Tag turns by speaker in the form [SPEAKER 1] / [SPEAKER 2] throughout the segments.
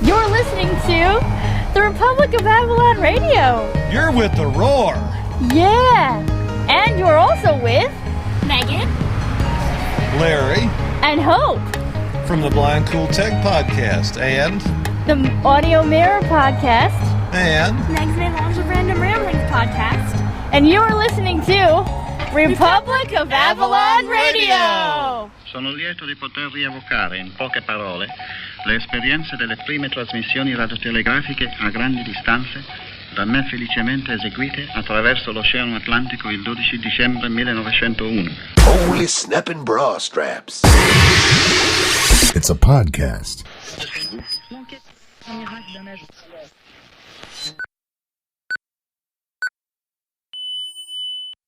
[SPEAKER 1] You're listening to the Republic of Avalon Radio.
[SPEAKER 2] You're with The Roar.
[SPEAKER 1] Yeah. And you're also with
[SPEAKER 3] Megan,
[SPEAKER 2] Larry,
[SPEAKER 1] and Hope
[SPEAKER 2] from the Blind Cool Tech Podcast, and
[SPEAKER 1] the Audio Mirror Podcast,
[SPEAKER 2] and
[SPEAKER 3] Meg's Lounge of Random Ramblings Podcast.
[SPEAKER 1] And you're listening to Republic of Avalon Radio.
[SPEAKER 4] Sono lieto di poter rievocare in poche parole le esperienze delle prime trasmissioni radiotelegrafiche a grandi distanze da me felicemente eseguite attraverso l'Oceano Atlantico il 12 dicembre 1901.
[SPEAKER 5] Holy snapping bra straps.
[SPEAKER 6] It's a podcast.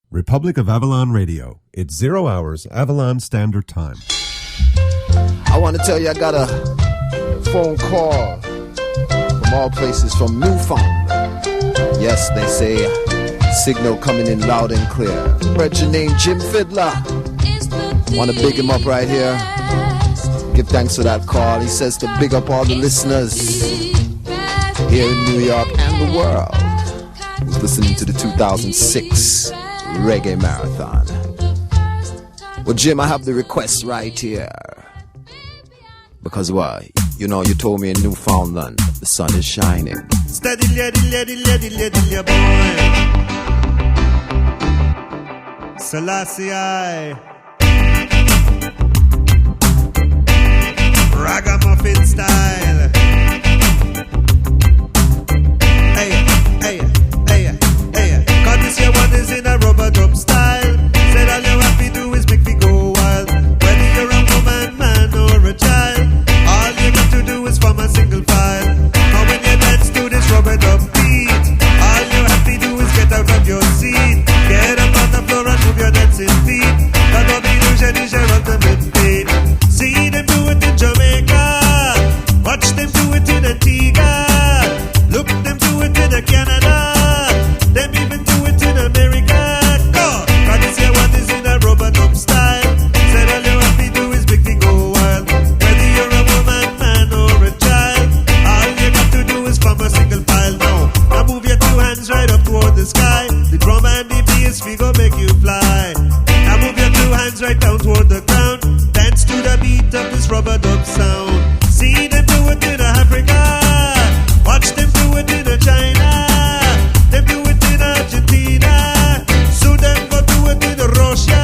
[SPEAKER 6] Republic of Avalon Radio. It's 0 hours, Avalon Standard Time.
[SPEAKER 7] I want to tell you I got a phone call from all places from Newfoundland. Yes, they say signal coming in loud and clear. Heard your name, Jim Fiddler. Want to big him up right here. Give thanks for that call. He says to big up all the listeners here in New York and the world who's listening to the 2006 Reggae Marathon. Well, Jim, I have the request right here. Because why? You know, you told me in Newfoundland the sun is shining.
[SPEAKER 8] Steady, boy. Selassie I. Ragamuffin style. Hey. Cause this year one is in a rubber dub style. Said all you have to do is make me go wild. Whether you're a woman, man, or a child, all you got to do is form a single file. Now when you dance to this rubber dub beat, all you have to do is get out of your seat. Get up on the floor and move your dancing feet. That dub illusion is your ultimate fate. See them do it in Jamaica, watch them do it in Antigua, look them do it in Canada, them even do it in America. Go! Cause this year one is in a rubber dub style. Said all you have to do is make me go wild. Whether you're a woman, man, or a child, all you got to do is form a single file. Now move your two hands right up toward the sky. The drum and the bass we go make you fly. Now move your two hands right down toward the ground. Dance to the beat of this rubber dub sound. See them do it in Africa, watch them do it in China, them do it in Argentina, so them go do it in Russia.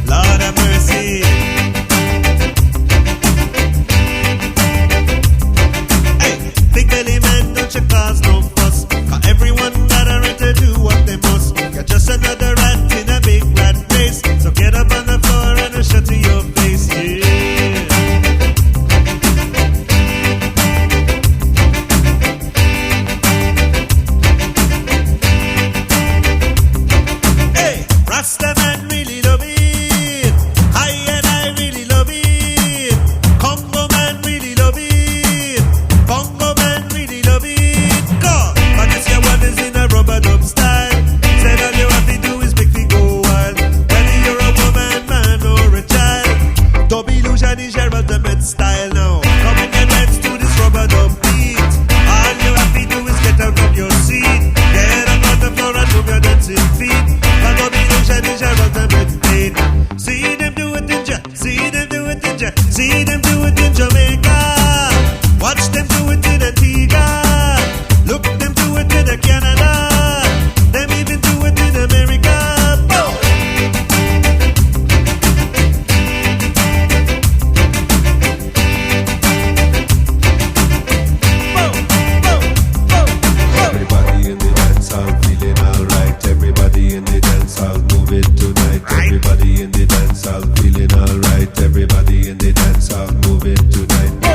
[SPEAKER 8] Lord have mercy. Hey, big belly man, don't you cause no fuss, cause everyone gotta right to do what they must. You're just another rat in a big rat race, so get up on the floor and shut to your face, yeah. Hey, Rasta man really love it. I and I really love it. Congo man really love it. Bongo man really love it. Go! But this year one is in a rubber dub style. Said all you have to do is make me go wild. Whether you're a woman, man, or a child, dub illusion is your ultimate style now. Come and dance to this rubber dub beat. All you have to do is get out of your seat. Get up on the floor and move your dancing feet. Cause dub illusion is your ultimate fate. See them do it in see them do it in see them do it in Jamaica. Watch them do it in Antigua. Look them do it in Canada. Them even do it in America. Boom!
[SPEAKER 6] Everybody in the dance hall feeling alright. Everybody in the dance hall move it tonight. Everybody in the dance hall feeling alright. Everybody in the dance hall move it tonight.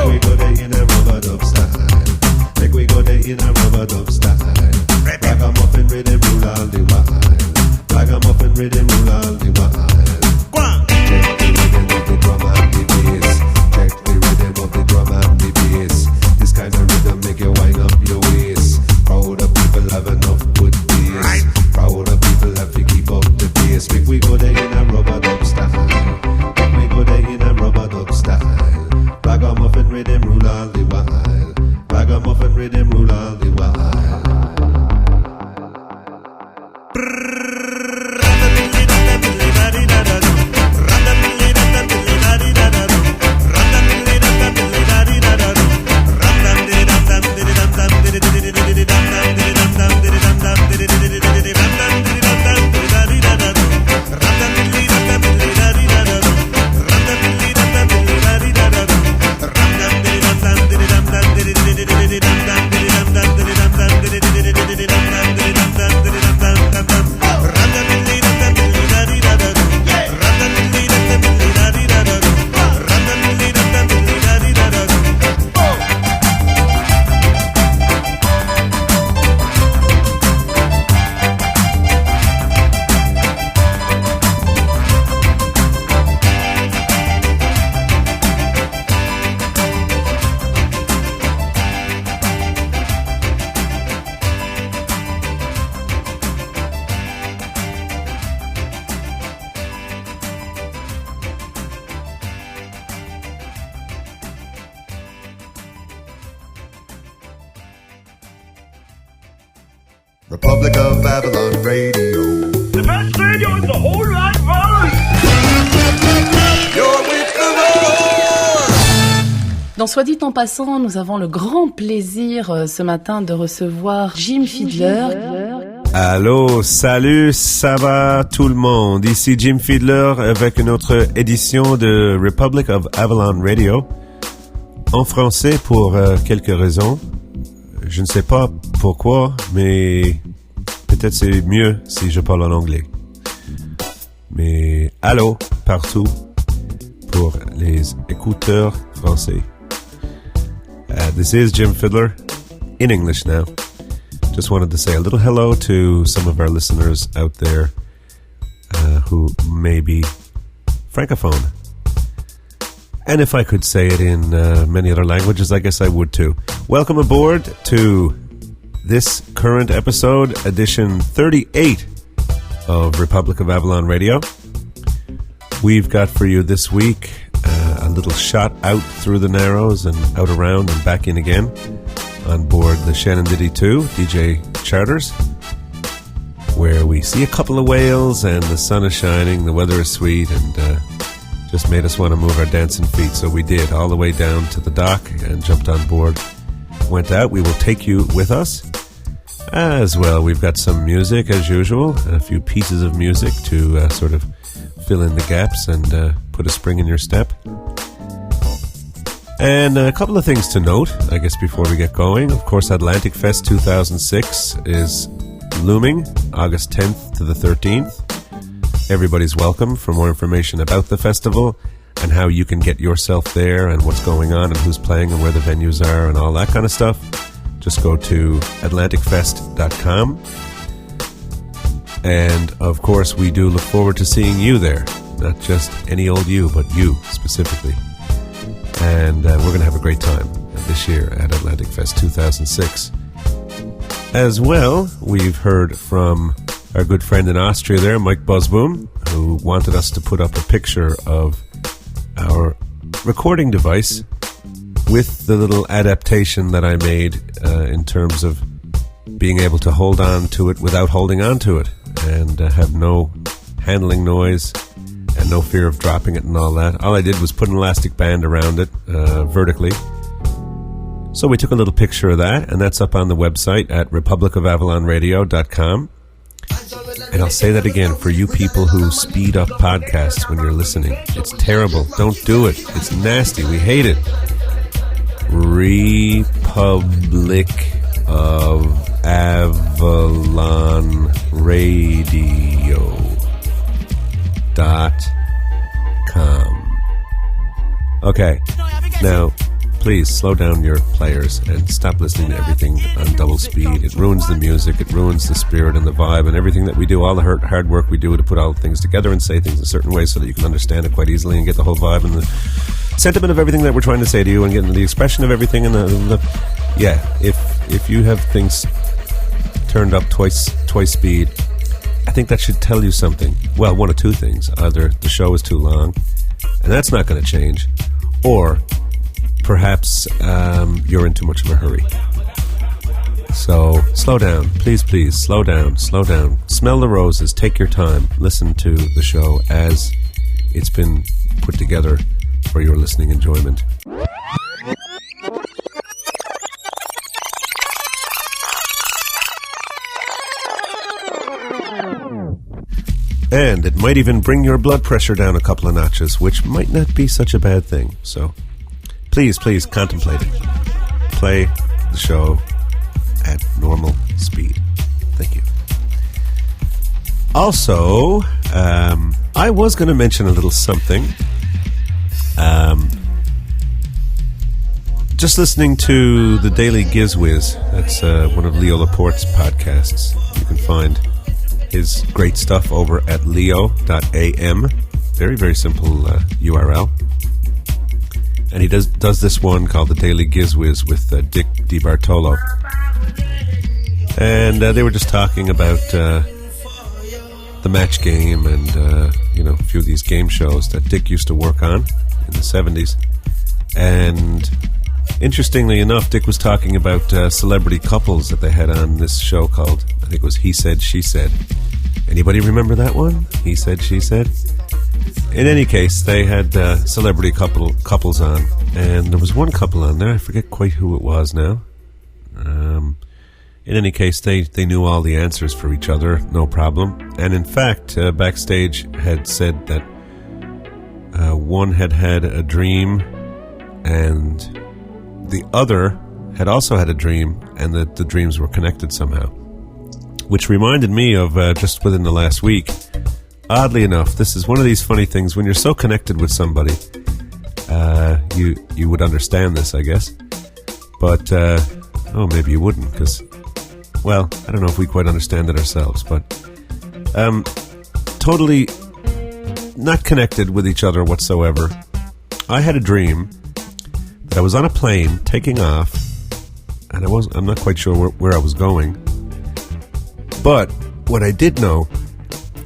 [SPEAKER 6] Republic of Avalon Radio.
[SPEAKER 9] The best radio in the whole wide world.
[SPEAKER 6] You're with the Lord.
[SPEAKER 10] Dans Soit dit en passant, nous avons le grand plaisir ce matin de recevoir Jim Fiedler.
[SPEAKER 11] Allô, salut, ça va tout le monde? Ici Jim Fiedler avec une autre édition de Republic of Avalon Radio. En français pour quelques raisons. Je ne sais pas pourquoi, mais peut-être c'est mieux si je parle en anglais. Mais allô, partout, pour les écouteurs français. This is Jim Fiedler, in English now. Just wanted to say a little hello to some of our listeners out there who may be francophone. And if I could say it in many other languages, I guess I would too. Welcome aboard to this current episode, edition 38 of Republic of Avalon Radio. We've got for you this week a little shot out through the Narrows and out around and back in again on board the Shenandoah 2, Deejay Charters, where we see a couple of whales and the sun is shining, the weather is sweet, and just made us want to move our dancing feet. So we did, all the way down to the dock and jumped on board, went out. We will take you with us as well. We've got some music as usual, and a few pieces of music to sort of fill in the gaps and put a spring in your step. And a couple of things to note, I guess, before we get going. Of course, AtlanticFest 2006 is looming, August 10th to the 13th. Everybody's welcome. For more information about the festival and how you can get yourself there and what's going on and who's playing and where the venues are and all that kind of stuff, just go to AtlanticFest.com. And, of course, we do look forward to seeing you there. Not just any old you, but you specifically. And we're going to have a great time this year at AtlanticFest 2006. As well, we've heard from our good friend in Austria there, Mike Buzzboom, who wanted us to put up a picture of our recording device with the little adaptation that I made in terms of being able to hold on to it without holding on to it and have no handling noise and no fear of dropping it and all that. All I did was put an elastic band around it vertically. So we took a little picture of that, and that's up on the website at republicofavalonradio.com. And I'll say that again for you people who speed up podcasts when you're listening. It's terrible. Don't do it. It's nasty. We hate it. Republic of Avalon Radio.com. Okay. Now, please slow down your players and stop listening to everything on double speed. It ruins the music, it ruins the spirit and the vibe and everything that we do, all the hard work we do to put all the things together and say things in certain ways so that you can understand it quite easily and get the whole vibe and the sentiment of everything that we're trying to say to you and get the expression of everything and if you have things turned up twice speed, I think that should tell you something. Well, one of two things. Either the show is too long, and that's not going to change, or perhaps you're in too much of a hurry. So slow down. Please, slow down. Smell the roses. Take your time. Listen to the show as it's been put together for your listening enjoyment. And it might even bring your blood pressure down a couple of notches, which might not be such a bad thing. So please contemplate it. Play the show at normal speed. Thank you. Also, I was going to mention a little something. Just listening to the Daily Gizwiz. That's one of Leo Laporte's podcasts. You can find his great stuff over at leo.am. Very, very simple URL. And he does this one called the Daily Gizwiz with Dick DiBartolo. And they were just talking about the match game and a few of these game shows that Dick used to work on in the 70s. And Interestingly enough, Dick was talking about celebrity couples that they had on this show called, I think it was He Said, She Said. Anybody remember that one? He Said, She Said? In any case, they had celebrity couples on, and there was one couple on there, I forget quite who it was now. In any case, they knew all the answers for each other, no problem. And in fact, backstage had said that one had a dream, and the other had also had a dream, and that the dreams were connected somehow. Which reminded me of just within the last week. Oddly enough, this is one of these funny things. When you're so connected with somebody, you would understand this, I guess. But, maybe you wouldn't, because, well, I don't know if we quite understand it ourselves, but totally not connected with each other whatsoever. I had a dream that I was on a plane taking off, and I'm not quite sure where I was going. But what I did know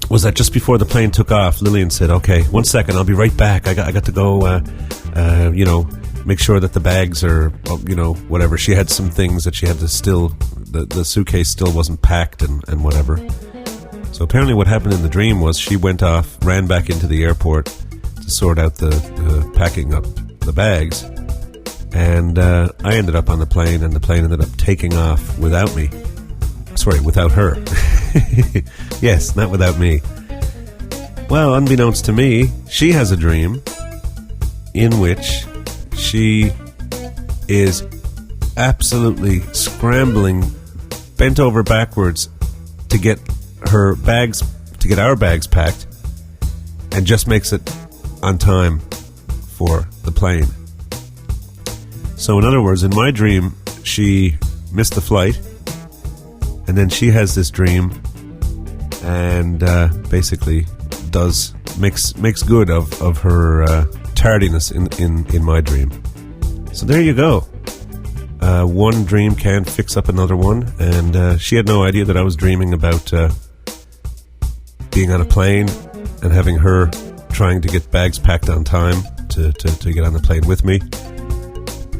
[SPEAKER 11] was that just before the plane took off, Lillian said, "Okay, 1 second, I'll be right back. I got to go, make sure that the bags are, whatever." She had some things that she had to still, the suitcase still wasn't packed and whatever. So apparently what happened in the dream was she went off, ran back into the airport to sort out the packing up the bags. And I ended up on the plane, and the plane ended up taking off without me. Sorry, without her. Yes, not without me. Well, unbeknownst to me, she has a dream in which she is absolutely scrambling, bent over backwards to get our bags packed, and just makes it on time for the plane. So in other words, in my dream, she missed the flight, and then she has this dream, and basically makes good of her tardiness in my dream. So there you go. One dream can fix up another one, and she had no idea that I was dreaming about being on a plane and having her trying to get bags packed on time to get on the plane with me.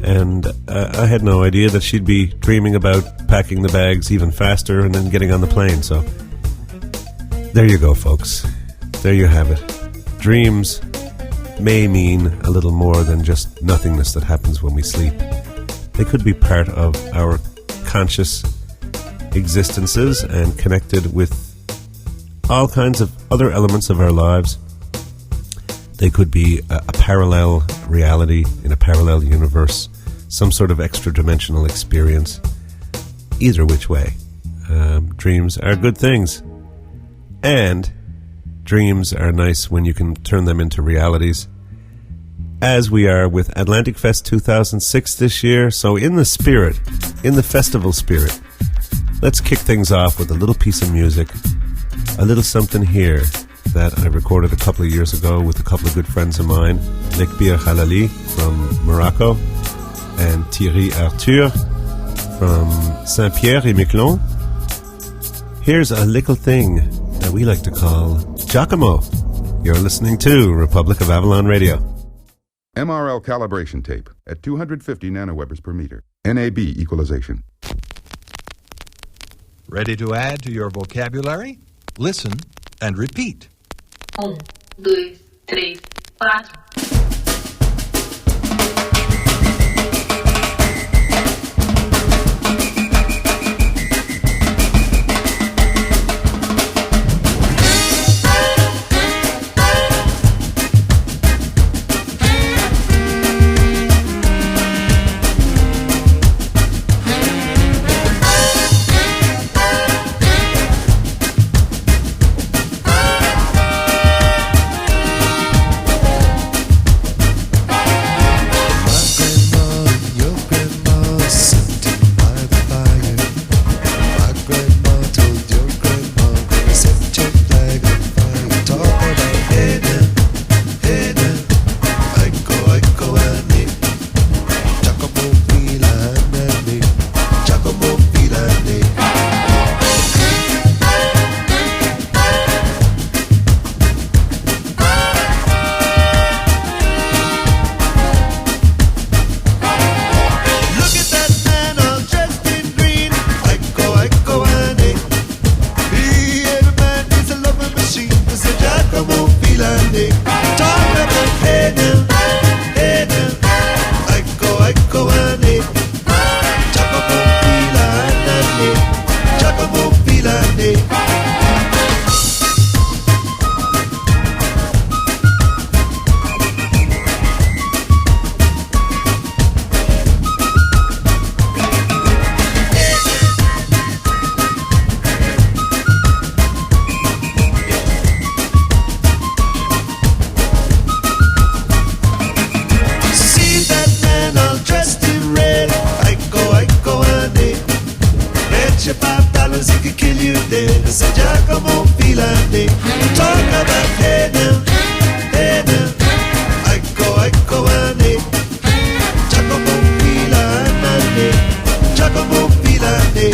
[SPEAKER 11] And I had no idea that she'd be dreaming about packing the bags even faster and then getting on the plane. So there you go, folks. There you have it. Dreams may mean a little more than just nothingness that happens when we sleep. They could be part of our conscious existences and connected with all kinds of other elements of our lives. They could be a parallel reality in a parallel universe, some sort of extra-dimensional experience. Either which way, dreams are good things. And dreams are nice when you can turn them into realities, as we are with AtlanticFest 2006 this year. So in the festival spirit, let's kick things off with a little piece of music, a little something here that I recorded a couple of years ago with a couple of good friends of mine, Nekbir Halali from Morocco and Thierry Arthur from Saint-Pierre-et-Miquelon. Here's a little thing that we like to call Giacomo. You're listening to Republic of Avalon Radio.
[SPEAKER 12] MRL calibration tape at 250 nanowebers per meter. NAB equalization.
[SPEAKER 13] Ready to add to your vocabulary? Listen and repeat.
[SPEAKER 14] 1, 2, 3, 4.
[SPEAKER 8] ane. Talk about hey now, Aiko ane. Chakomo pila ane, Chakomo pila ane.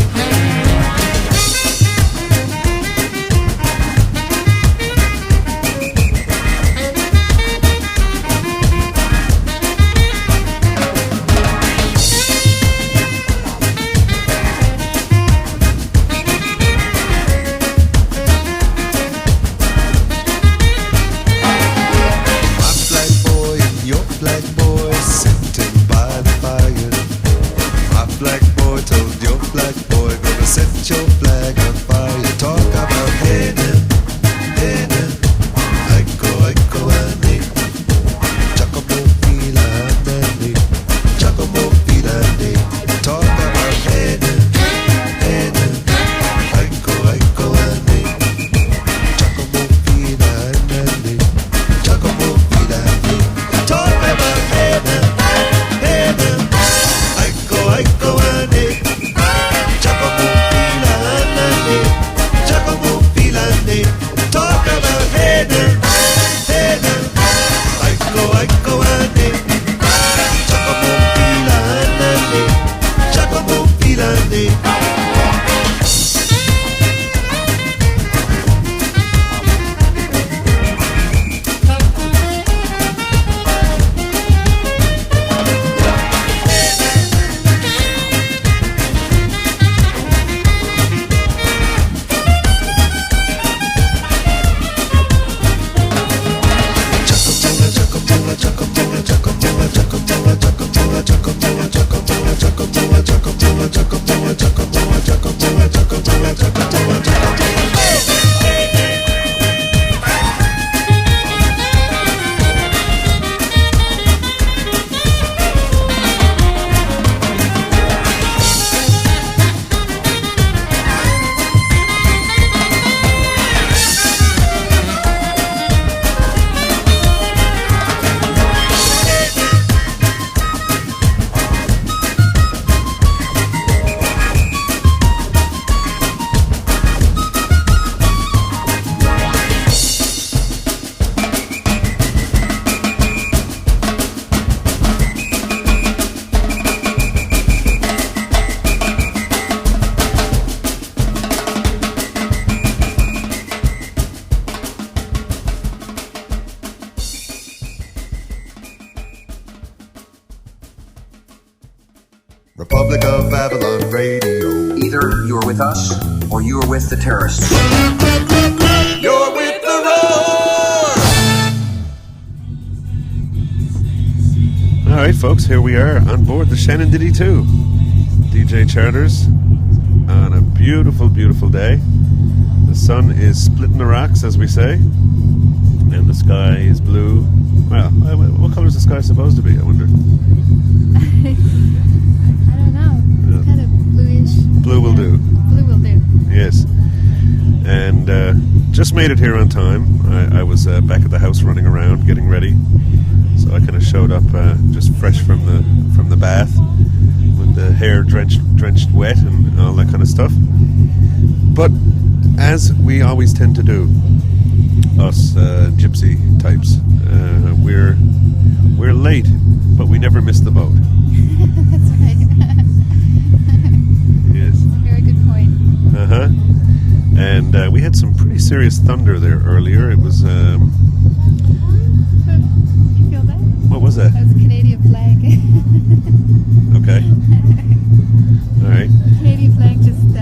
[SPEAKER 6] Republic of Avalon Radio.
[SPEAKER 15] Either you're with us or you're with the terrorists.
[SPEAKER 6] You're with the roar!
[SPEAKER 11] Alright folks, here we are on board the Shenandoah 2. Deejay Charters on a beautiful, beautiful day. The sun is splitting the rocks, as we say, and the sky is blue. Well, what colour is the sky supposed to be, I wonder?
[SPEAKER 1] I don't know. It's kind of bluish.
[SPEAKER 11] Blue will do.
[SPEAKER 1] Blue will do.
[SPEAKER 11] Yes. And just made it here on time. I was back at the house running around, getting ready. So I kind of showed up just fresh from the bath, with the hair drenched wet and all that kind of stuff. But as we always tend to do, us gypsy types, we're late, but we never miss the boat.
[SPEAKER 1] That's right.
[SPEAKER 11] Yes.
[SPEAKER 1] Very good point.
[SPEAKER 11] Uh-huh. And we had some pretty serious thunder there earlier. It was
[SPEAKER 1] Did you feel that?
[SPEAKER 11] what was that?
[SPEAKER 1] That was a Canadian flag.
[SPEAKER 11] Okay. All right.
[SPEAKER 1] Canadian flag just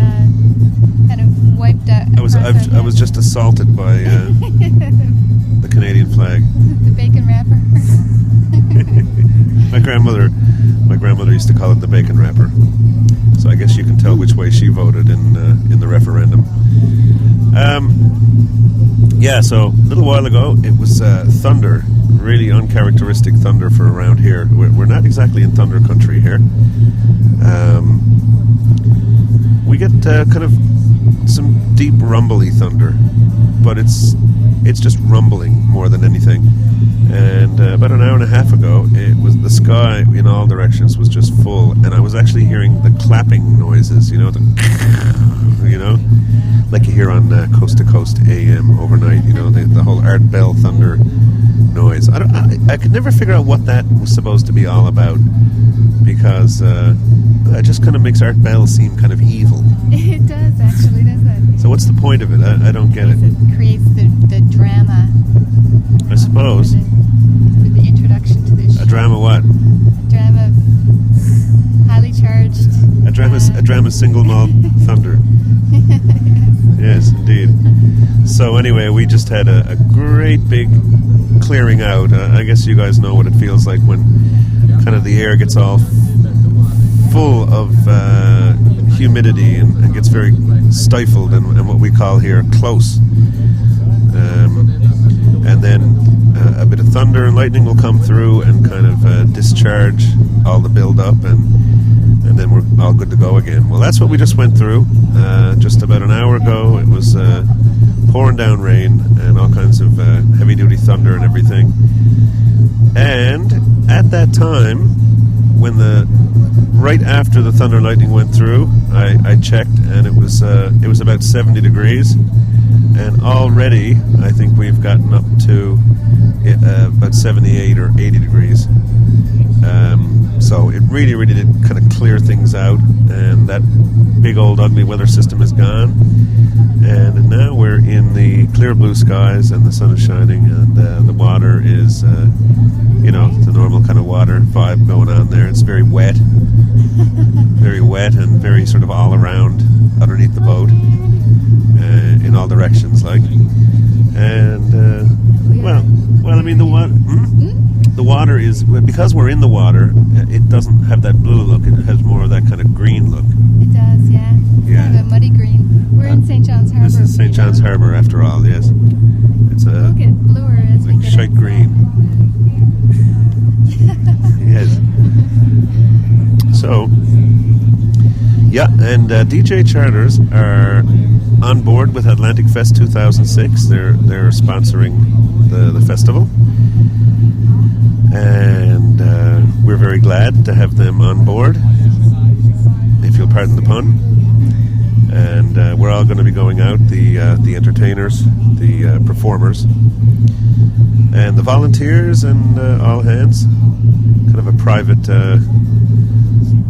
[SPEAKER 1] kind of wiped out.
[SPEAKER 11] I was just assaulted by the Canadian flag.
[SPEAKER 1] The bacon wrapper.
[SPEAKER 11] My grandmother used to call it the bacon wrapper. So I guess you can tell which way she voted in the referendum. Yeah, so a little while ago it was thunder, really uncharacteristic thunder for around here. We're not exactly in thunder country here. We get kind of some deep rumbly thunder, but it's just rumbling more than anything. And about an hour and a half ago, it was the sky in all directions was just full, and I was actually hearing the clapping noises, like you hear on Coast to Coast AM overnight. You know, the whole Art Bell thunder noise. I could never figure out what that was supposed to be all about, because it just kind of makes Art Bell seem kind of evil.
[SPEAKER 16] It does, actually, doesn't it?
[SPEAKER 11] So what's the point of it? I don't get it.
[SPEAKER 16] It creates the drama.
[SPEAKER 11] I suppose.
[SPEAKER 16] For the introduction to this show.
[SPEAKER 11] A drama what?
[SPEAKER 16] A drama highly charged.
[SPEAKER 11] A drama single malt thunder. Yes, indeed. So anyway, we just had a great big clearing out. I guess you guys know what it feels like when kind of the air gets all full of humidity and gets very stifled and what we call here close. And then a bit of thunder and lightning will come through and kind of discharge all the build-up, and then we're all good to go again. Well, that's what we just went through just about an hour ago. It was pouring down rain and all kinds of heavy-duty thunder and everything. And at that time, when right after the thunder and lightning went through, I checked, and it was about 70 degrees. And already, I think we've gotten up to about 78 or 80 degrees. So it really, really did kind of clear things out, and that big old ugly weather system is gone. And now we're in the clear blue skies, and the sun is shining, and the water is, the normal kind of water vibe going on there. It's very wet and very sort of all around underneath the boat. In all directions, like, and well, I mean the water is, because we're in the water, it doesn't have that blue look. It has more of that kind of green look.
[SPEAKER 16] It does, yeah. It's kind of a muddy green. We're in St. John's Harbour.
[SPEAKER 11] This is St. John's Harbour, after all. Yes, it's
[SPEAKER 16] It'll get bluer as we get
[SPEAKER 11] shite green. Yes. So. Yeah, and Deejay Charters are on board with AtlanticFest 2006. They're sponsoring the festival, and we're very glad to have them on board, if you'll pardon the pun. And we're all going to be going out, the entertainers, the performers, and the volunteers, and all hands. Kind of a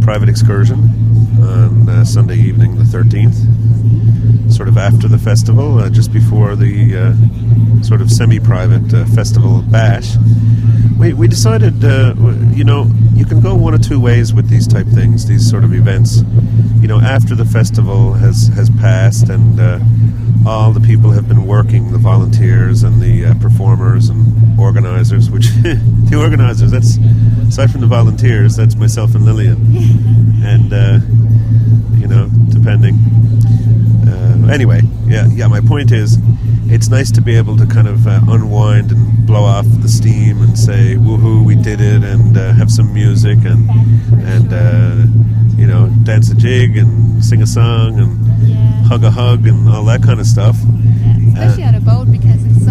[SPEAKER 11] private excursion on Sunday evening, the 13th, sort of after the festival, just before the sort of semi-private festival bash. We decided, you can go one of two ways with these type things, these sort of events. After the festival has passed and all the people have been working, the volunteers and the performers and organizers, which the organizers, that's, aside from the volunteers, that's myself and Lillian. And, depending. Anyway, yeah, my point is, it's nice to be able to kind of unwind and blow off the steam and say, woohoo, we did it, and have some music and dance a jig and sing a song and hug a hug and all that kind of stuff.
[SPEAKER 16] Especially on a boat, because it's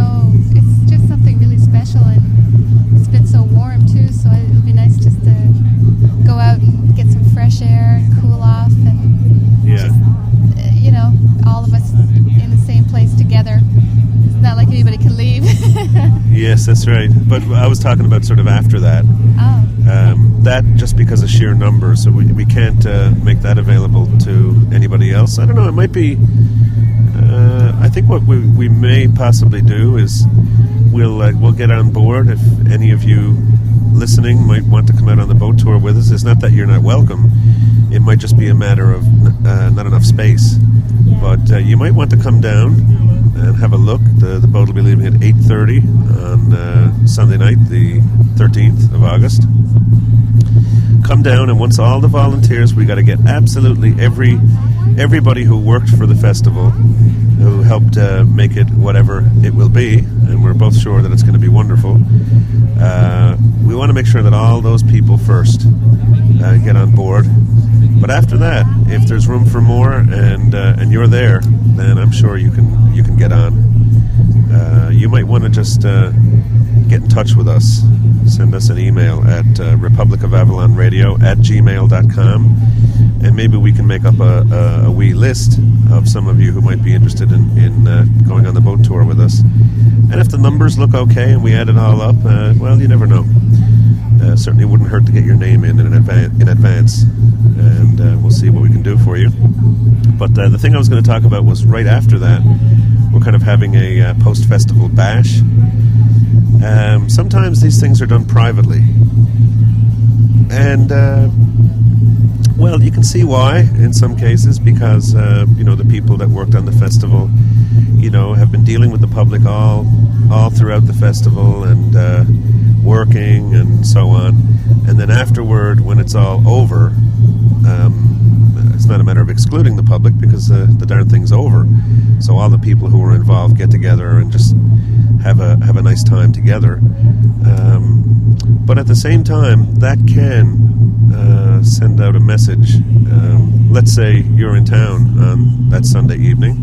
[SPEAKER 16] just something really special, and it's been so warm too, so it'll be nice just to go out and get some fresh air, cool off, and just, all of us in the same place together. It's not like anybody can leave.
[SPEAKER 11] Yes, that's right. But I was talking about sort of after that.
[SPEAKER 16] Oh.
[SPEAKER 11] That just because of sheer numbers, so we can't make that available to anybody else. I don't know, it might be... I think what we may possibly do is we'll get on board if any of you listening might want to come out on the boat tour with us. It's not that you're not welcome. It might just be a matter of not enough space. But you might want to come down and have a look. The boat will be leaving at 8:30 on Sunday night, the 13th of August. Come down, and once all the volunteers, we got to get absolutely everybody who worked for the festival, who helped make it whatever it will be, and we're both sure that it's going to be wonderful. We want to make sure that all those people first get on board. But after that, if there's room for more and you're there, then I'm sure you can get on. You might want to just get in touch with us send us an email at republicofavalonradio@gmail.com, and maybe we can make up a wee list of some of you who might be interested in going on the boat tour with us. And if the numbers look okay and we add it all up, well, you never know. Certainly wouldn't hurt to get your name in advance, and we'll see what we can do for you. But the thing I was going to talk about was right after that, we're kind of having a post-festival bash. Sometimes these things are done privately, and well, you can see why in some cases, because the people that worked on the festival, have been dealing with the public all throughout the festival and working and so on. And then afterward, when it's all over, it's not a matter of excluding the public, because the darn thing's over. So all the people who were involved get together and just have a nice time together. But at the same time, that can send out a message. Let's say you're in town on that Sunday evening,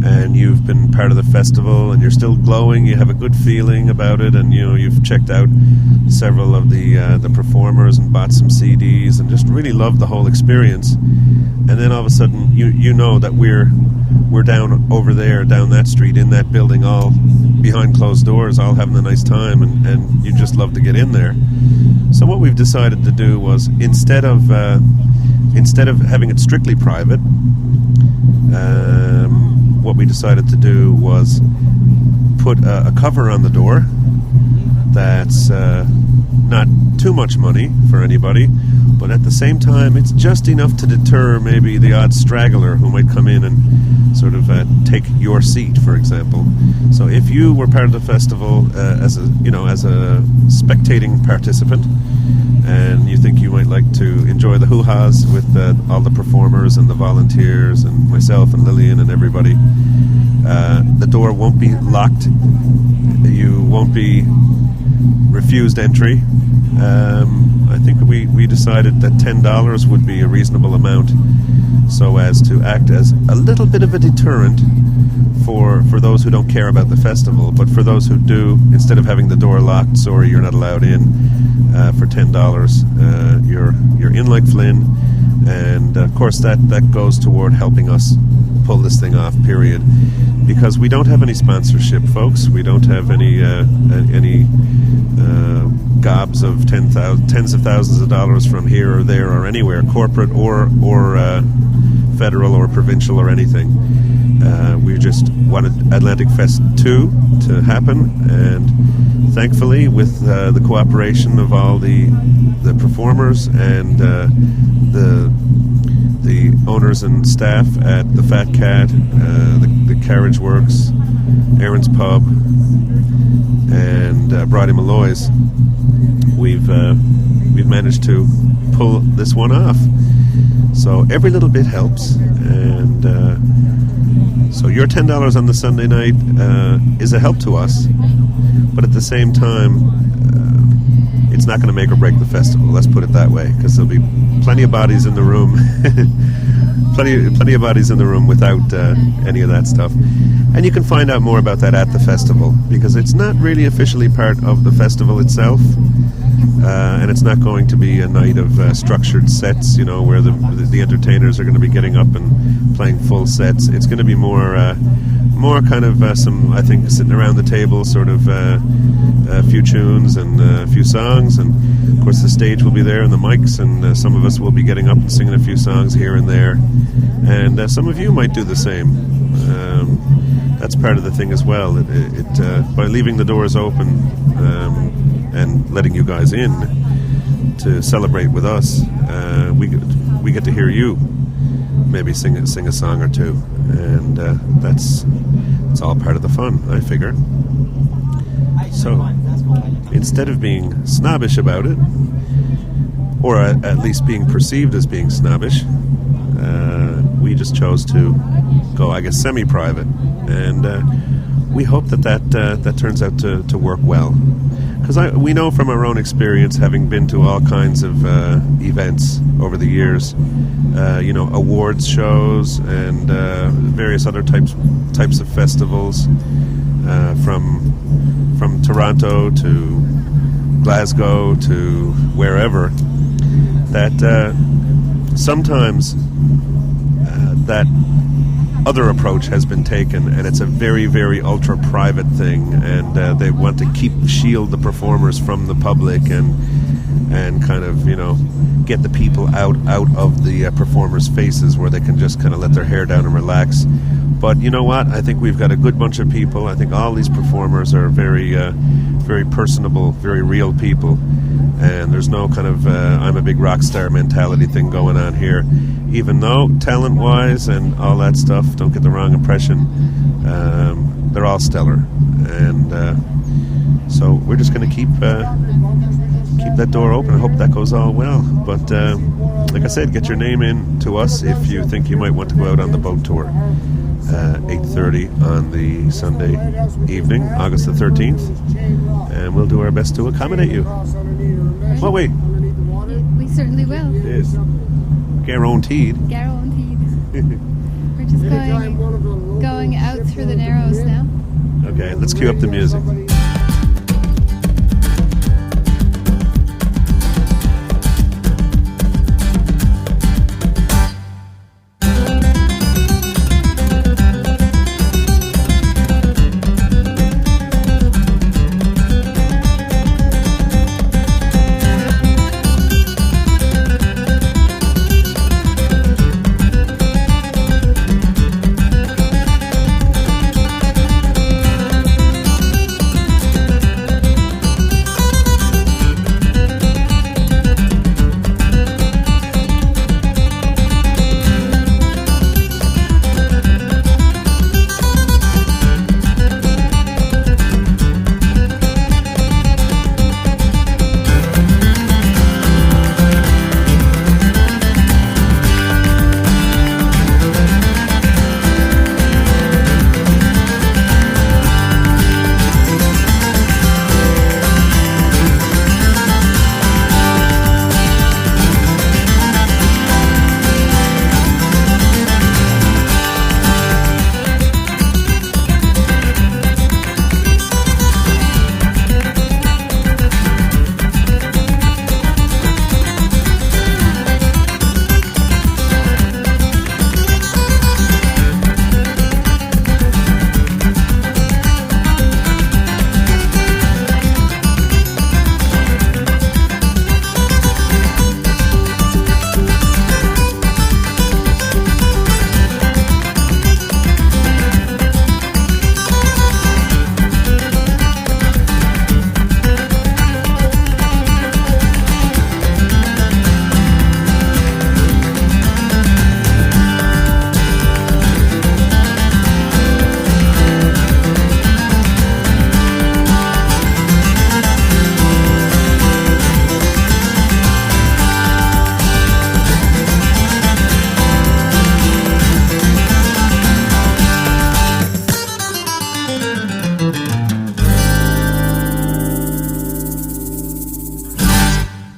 [SPEAKER 11] and you've been part of the festival, and you're still glowing. You have a good feeling about it, and you've checked out several of the performers and bought some CDs and just really loved the whole experience. And then all of a sudden, you know that we're down over there, down that street, in that building, all behind closed doors, all having a nice time, and you just love to get in there. So what we've decided to do was, instead of having it strictly private, what we decided to do was put a cover on the door that's not too much money for anybody, but at the same time it's just enough to deter maybe the odd straggler who might come in and sort of take your seat, for example. So if you were part of the festival as a spectating participant, and you think you might like to enjoy the hoo-has with all the performers and the volunteers and myself and Lillian and everybody, the door won't be locked. You won't be refused entry. I think we decided that $10 would be a reasonable amount, so as to act as a little bit of a deterrent for those who don't care about the festival. But for those who do, instead of having the door locked, sorry, you're not allowed in, for $10, you're in like Flynn. And of course that goes toward helping us pull this thing off, period. Because we don't have any sponsorship, folks. We don't have any gobs of tens of thousands of dollars from here or there or anywhere, corporate or federal or provincial or anything. We just wanted AtlanticFest 2 to happen, and thankfully, with the cooperation of all the performers and the owners and staff at the Fat Cat, the Carriage Works, Aaron's Pub, and Brodie Malloy's, we've managed to pull this one off. So every little bit helps, and so your $10 on the Sunday night is a help to us, but at the same time, it's not going to make or break the festival. Let's put it that way, because there'll be plenty of bodies in the room, plenty of bodies in the room without any of that stuff. And you can find out more about that at the festival, because it's not really officially part of the festival itself, and it's not going to be a night of structured sets, where the entertainers are going to be getting up and playing full sets. It's going to be more kind of some, I think, sitting around the table, sort of a few tunes and a few songs, and of course the stage will be there and the mics, and some of us will be getting up and singing a few songs here and there, and some of you might do the same. That's part of the thing as well. By leaving the doors open and letting you guys in to celebrate with us, we get to hear you maybe sing a song or two, and that's all part of the fun, I figure. So instead of being snobbish about it, or at least being perceived as being snobbish, we just chose to go, I guess, semi-private, and we hope that turns out to work well. Because we know from our own experience, having been to all kinds of events over the years, awards shows and various other types of festivals, from Toronto to Glasgow to wherever, that sometimes that other approach has been taken, and it's a very, very ultra private thing, and they want to shield the performers from the public and kind of, get the people out of the performers' faces where they can just kind of let their hair down and relax. But you know what? I think we've got a good bunch of people. I think all these performers are very, very personable, very real people, and there's no kind of I'm a big rock star mentality thing going on here. Even though talent-wise and all that stuff, don't get the wrong impression, they're all stellar, and so we're just going to keep that door open. I hope that goes all well. But like I said, get your name in to us if you think you might want to go out on the boat tour. 8:30 on the Sunday evening, August the 13th, and we'll do our best to accommodate you. Oh wait,
[SPEAKER 16] We certainly will.
[SPEAKER 11] yes, guaranteed.
[SPEAKER 16] Guaranteed. We're just going out through the Narrows now.
[SPEAKER 11] Okay, let's cue up the music.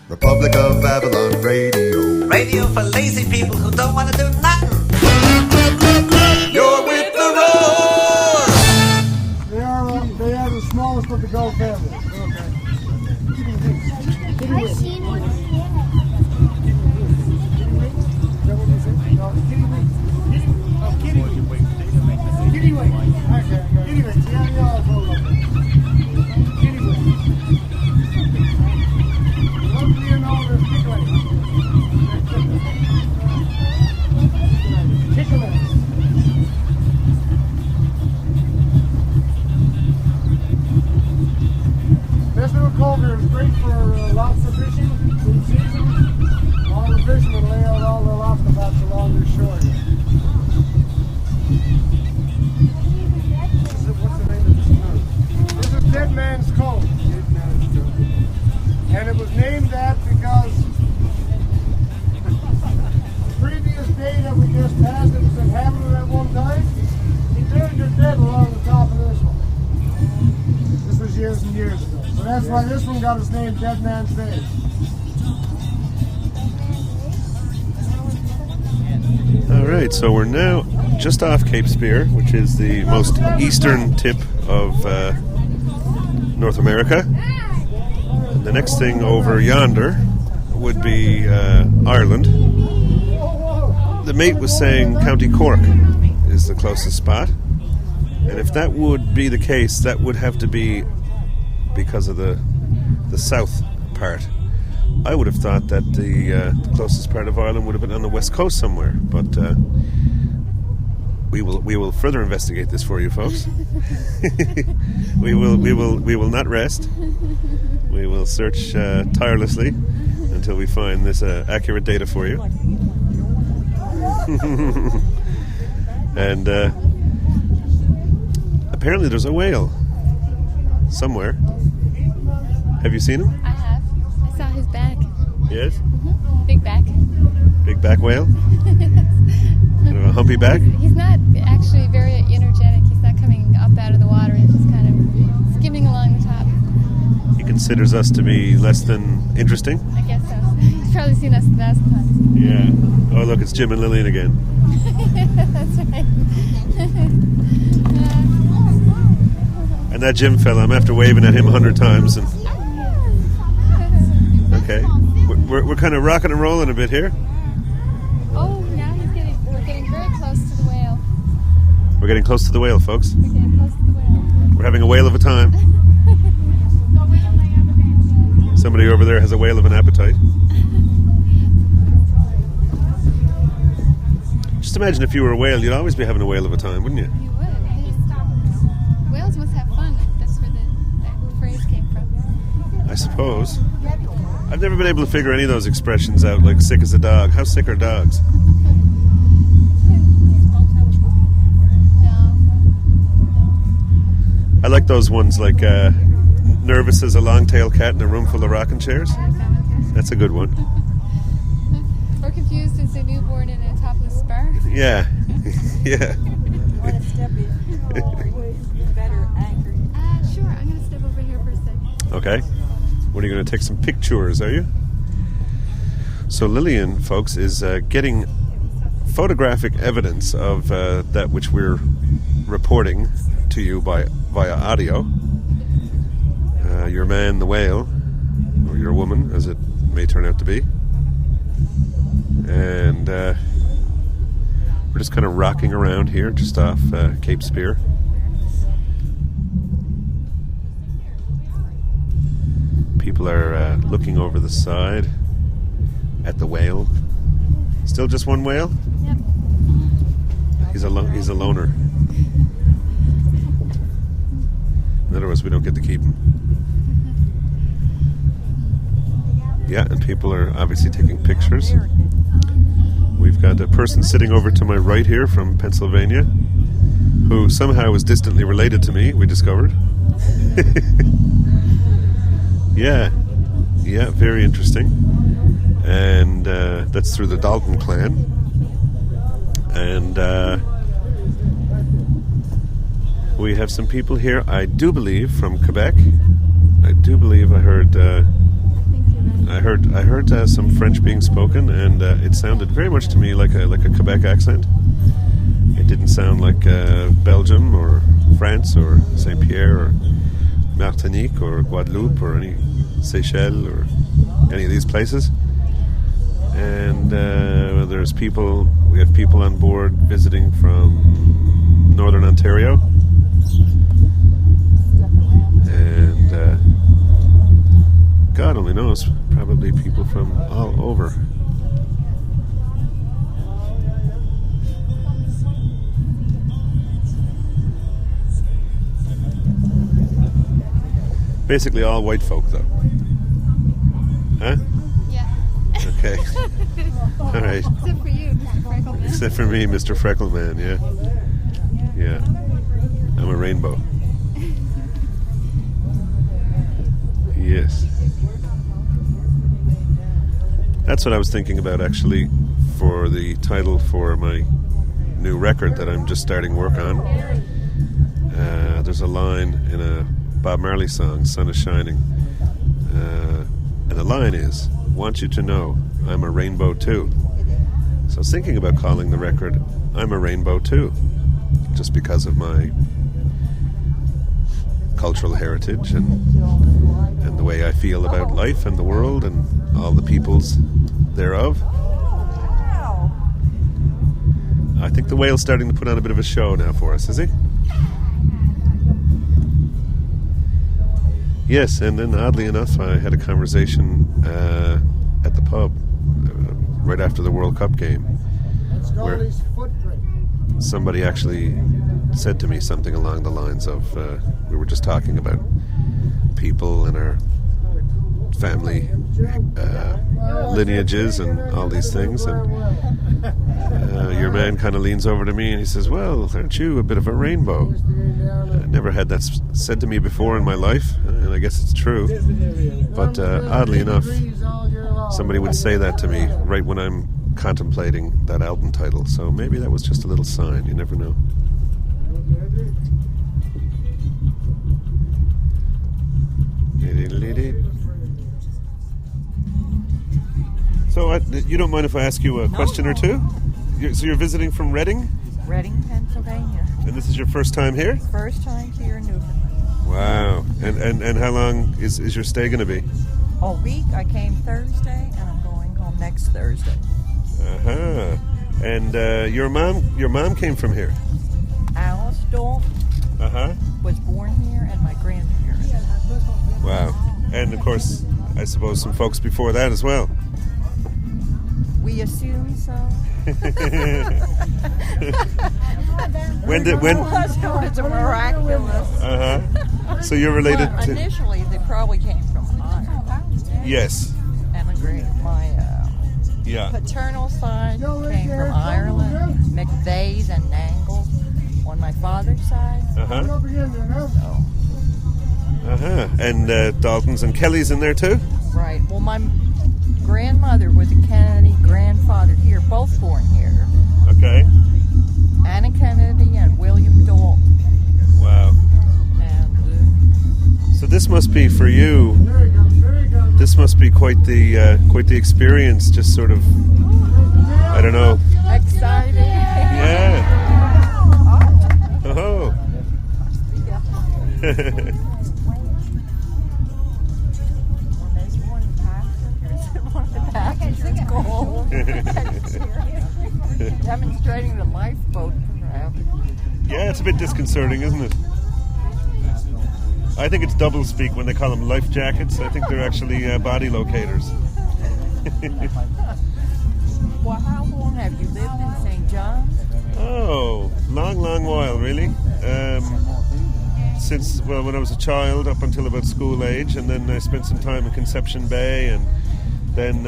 [SPEAKER 5] Republic of Avalon Radio.
[SPEAKER 8] Radio for lazy people who don't want to do nothing.
[SPEAKER 5] You're with the roar!
[SPEAKER 9] They are the smallest of the gull family.
[SPEAKER 3] I've seen one.
[SPEAKER 9] This little culver is great for lobster fishing in season. All the fishermen lay out all their lobster traps along this shore here. What's the name of this cove? This is Deadman's Cove. And it was named that because the previous day that we just passed, it was inhabited at one time. He buried their dead along the top of this one. This was years and years ago. So that's why this one got its name, Deadman's Bay.
[SPEAKER 11] All right, so we're now just off Cape Spear, which is the most eastern tip of North America. And the next thing over yonder would be Ireland. The mate was saying County Cork is the closest spot. And if that would be the case, that would have to be because of the south part. I would have thought that the closest part of Ireland would have been on the west coast somewhere, but we will further investigate this for you, folks. we will not rest. We will search tirelessly until we find this accurate data for you. And apparently there's a whale somewhere. Have you seen him?
[SPEAKER 16] I have. I saw his back.
[SPEAKER 11] Yes?
[SPEAKER 16] Mm-hmm. Big back.
[SPEAKER 11] Big back whale? Kind of a humpy back?
[SPEAKER 16] He's not actually very energetic. He's not coming up out of the water. He's just kind of skimming along the top.
[SPEAKER 11] He considers us to be less than interesting?
[SPEAKER 16] I guess so. He's probably seen us 1,000 times.
[SPEAKER 11] Yeah. Oh, look, it's Jim and Lillian again.
[SPEAKER 16] That's right.
[SPEAKER 11] And that Jim fella, I'm after waving at him 100 times. And okay. We're kind of rocking and rolling a bit here.
[SPEAKER 16] Oh, now we're getting very close to the whale.
[SPEAKER 11] We're getting close to the whale, folks.
[SPEAKER 16] We're getting close to the whale.
[SPEAKER 11] We're having a whale of a time. Somebody over there has a whale of an appetite. Just imagine if you were a whale, you'd always be having a whale of a time, wouldn't you?
[SPEAKER 16] You would. Whales must have fun. That's where that phrase came from.
[SPEAKER 11] I suppose. I've never been able to figure any of those expressions out, like sick as a dog. How sick are dogs?
[SPEAKER 16] No.
[SPEAKER 11] I like those ones like nervous as a long-tailed cat in a room full of rocking chairs. That's a good one.
[SPEAKER 16] Or confused as a newborn in a topless spa.
[SPEAKER 11] Yeah. Yeah.
[SPEAKER 16] Sure, I'm going to step over here for a second.
[SPEAKER 11] Okay. What are you going to take some pictures, are you? So Lillian, folks, is getting photographic evidence of that which we're reporting to you via audio. Your man, the whale, or your woman, as it may turn out to be. And we're just kind of rocking around here, just off Cape Spear. People are looking over the side at the whale. Still just one whale?
[SPEAKER 16] Yep.
[SPEAKER 11] He's a loner. In other words, we don't get to keep him. Yeah, and people are obviously taking pictures. We've got a person sitting over to my right here from Pennsylvania who somehow is distantly related to me, we discovered. Yeah, very interesting. And that's through the Dalton clan. And we have some people here, I do believe, from Quebec. I do believe I heard some French being spoken, and it sounded very much to me like a Quebec accent. It didn't sound like Belgium or France or Saint Pierre or Martinique or Guadeloupe or any Seychelles or any of these places. And there's people. We have people on board visiting from Northern Ontario, and God only knows, probably people from all over. Basically all white folk, though. Huh?
[SPEAKER 16] Yeah.
[SPEAKER 11] Okay. All right.
[SPEAKER 16] Except for you, Mr. Freckleman.
[SPEAKER 11] Except for me, Mr. Freckleman, yeah. Yeah. I'm a rainbow. Yes. That's what I was thinking about, actually, for the title for my new record that I'm just starting work on. There's a line in a Bob Marley song, Sun is Shining. And the line is, want you to know I'm a rainbow too. So I was thinking about calling the record I'm a Rainbow Too, just because of my cultural heritage and the way I feel about life and the world and all the peoples thereof. I think the whale's starting to put on a bit of a show now for us, is he? Yes, and then oddly enough, I had a conversation at the pub right after the World Cup game, where somebody actually said to me something along the lines of, we were just talking about people and our family lineages and all these things, and your man kind of leans over to me and he says, well, aren't you a bit of a rainbow? I never had that said to me before in my life, and I guess it's true, but oddly enough, somebody would say that to me right when I'm contemplating that album title, so maybe that was just a little sign. You never know. So you don't mind if I ask you a question or two? So you're visiting from Reading?
[SPEAKER 17] Reading, Pennsylvania.
[SPEAKER 11] And this is your first time here?
[SPEAKER 17] First time here in Newfoundland.
[SPEAKER 11] Wow. And how long is your stay going to be?
[SPEAKER 17] A week. I came Thursday and I'm going home next Thursday.
[SPEAKER 11] Uh-huh. And your mom came from here?
[SPEAKER 17] Alice Dalton was born here, and my grandparents.
[SPEAKER 11] Wow. And of course, I suppose some folks before that as well.
[SPEAKER 17] We assume so.
[SPEAKER 11] when
[SPEAKER 17] It's a miraculous.
[SPEAKER 11] So you're related
[SPEAKER 17] well,
[SPEAKER 11] to...
[SPEAKER 17] Initially, they probably came from Ireland.
[SPEAKER 11] Yes.
[SPEAKER 17] Emigrated. My paternal side came from Ireland, McVeighs and Nangles. On my father's side.
[SPEAKER 11] And Daltons and Kellys in there too?
[SPEAKER 17] Right. Well, my grandmother was a Kennedy, grandfather here, both born here.
[SPEAKER 11] Okay.
[SPEAKER 17] Anna Kennedy and William Dalton.
[SPEAKER 11] Wow.
[SPEAKER 17] And
[SPEAKER 11] so this must be for you. This must be quite the experience. Just sort of, I don't know.
[SPEAKER 17] Exciting.
[SPEAKER 11] Yeah. Oh.
[SPEAKER 17] Demonstrating the lifeboat crap.
[SPEAKER 11] Yeah, it's a bit disconcerting, isn't it? I think it's double speak when they call them life jackets. I think they're actually body locators.
[SPEAKER 17] Well, how long have you lived in St. John's?
[SPEAKER 11] Oh, long while, really. Since, well, when I was a child up until about school age, and then I spent some time in Conception Bay, and then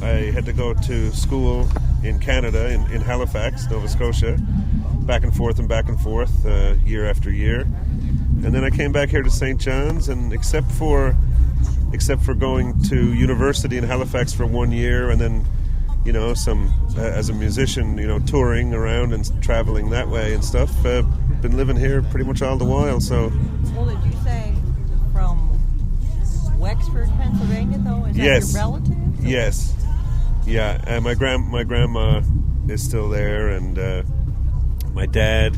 [SPEAKER 11] I had to go to school in Canada, in Halifax, Nova Scotia, back and forth, year after year. And then I came back here to St. John's, and except for going to university in Halifax for 1 year, and then, you know, some as a musician, you know, touring around and traveling that way and stuff, been living here pretty much all the while. So.
[SPEAKER 17] Well, did you say from Wexford, Pennsylvania, though? Is that your relatives?
[SPEAKER 11] Yes. Yeah, and my grandma is still there, and my dad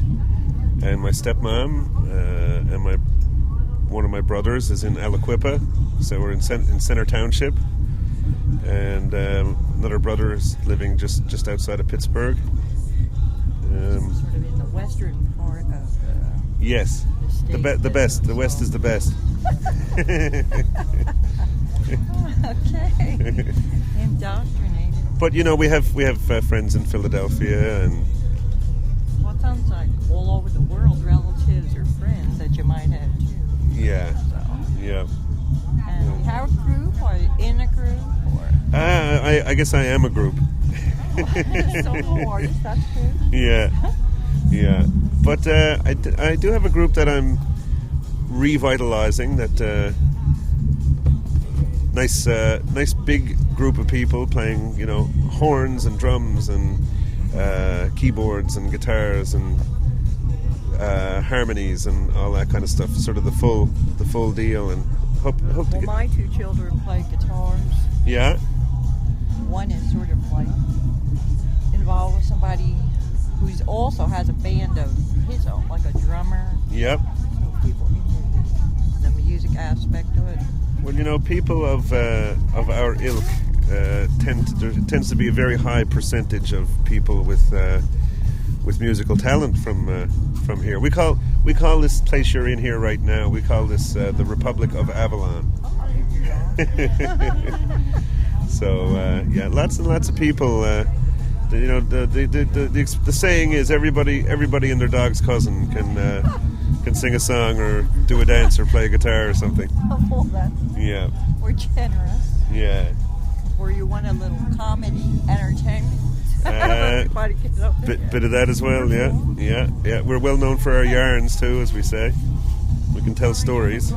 [SPEAKER 11] and my stepmom and one of my brothers is in Aliquippa, so we're in Center Township, and another brother is living just outside of Pittsburgh.
[SPEAKER 17] Sort of in the western part of
[SPEAKER 11] yes, the best. The West is the best.
[SPEAKER 17] Okay. Indoctrinated.
[SPEAKER 11] But you know, we have friends in Philadelphia, and
[SPEAKER 17] well, it sounds like all over the world, relatives or friends that you might have too.
[SPEAKER 11] Yeah.
[SPEAKER 17] So.
[SPEAKER 11] Yeah.
[SPEAKER 17] And you have a group, or in a group, or?
[SPEAKER 11] I guess I am a group.
[SPEAKER 17] Solo artist, that's true.
[SPEAKER 11] Yeah. Yeah. But I do have a group that I'm revitalizing. That nice big group of people playing, you know, horns and drums and keyboards and guitars and harmonies and all that kind of stuff. Sort of the full deal. And hope to get.
[SPEAKER 17] My two children play guitars.
[SPEAKER 11] Yeah.
[SPEAKER 17] One is sort of like involved with somebody who also has a band of his own, like a drummer.
[SPEAKER 11] Yep.
[SPEAKER 17] So people into the music aspect of it.
[SPEAKER 11] Well, you know, people of our ilk there tends to be a very high percentage of people with musical talent from here. We call this place you're in here right now. We call this the Republic of Avalon. So yeah, lots and lots of people. You know, the saying is everybody and their dog's cousin can sing a song or do a dance or play a guitar or something.
[SPEAKER 17] Oh, that's
[SPEAKER 11] Yeah.
[SPEAKER 17] We're generous.
[SPEAKER 11] Yeah.
[SPEAKER 17] Were you want a little comedy entertainment? Everybody gets up there.
[SPEAKER 11] Bit of that as well, yeah. We're well known for our yarns too, as we say. We can tell stories.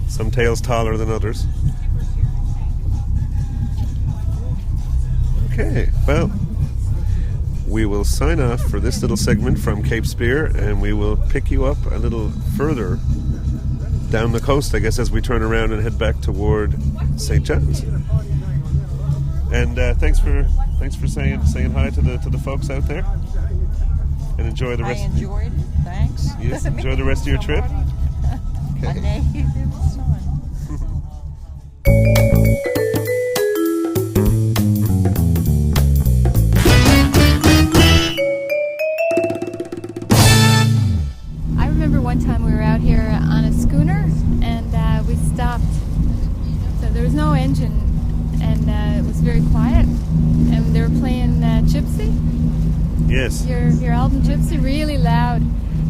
[SPEAKER 11] Some tales taller than others. Okay, well, we will sign off for this little segment from Cape Spear, and we will pick you up a little further down the coast, I guess, as we turn around and head back toward St. John's. And thanks for saying hi to the folks out there, and enjoy the rest.
[SPEAKER 17] I enjoyed it. Thanks.
[SPEAKER 11] Yes, enjoy the rest of your trip.
[SPEAKER 17] A native son.
[SPEAKER 16] I remember one time we were out here on a schooner and we stopped. So there was no engine and it was very quiet. And they were playing Gypsy.
[SPEAKER 11] Yes.
[SPEAKER 16] Your album Gypsy, really loud.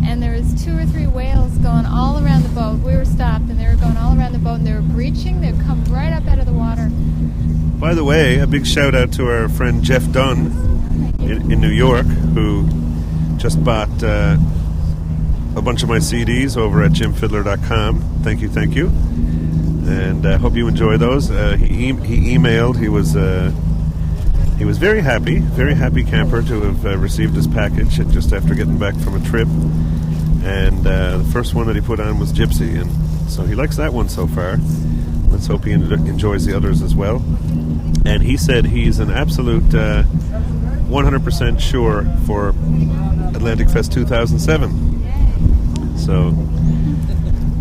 [SPEAKER 16] And there was 2 or 3 whales going all around the boat. We were stopped and they were going all around the boat and they were breaching. They'd come right up out of the water.
[SPEAKER 11] By the way, a big shout out to our friend Jeff Dunn in New York, who just bought a bunch of my CDs over at jimfiddler.com. Thank you. And I hope you enjoy those. He emailed. He was very happy camper to have received his package just after getting back from a trip. And the first one that he put on was Gypsy, and so he likes that one so far. Let's hope he enjoys the others as well. And he said he's an absolute 100% sure for AtlanticFest 2007. So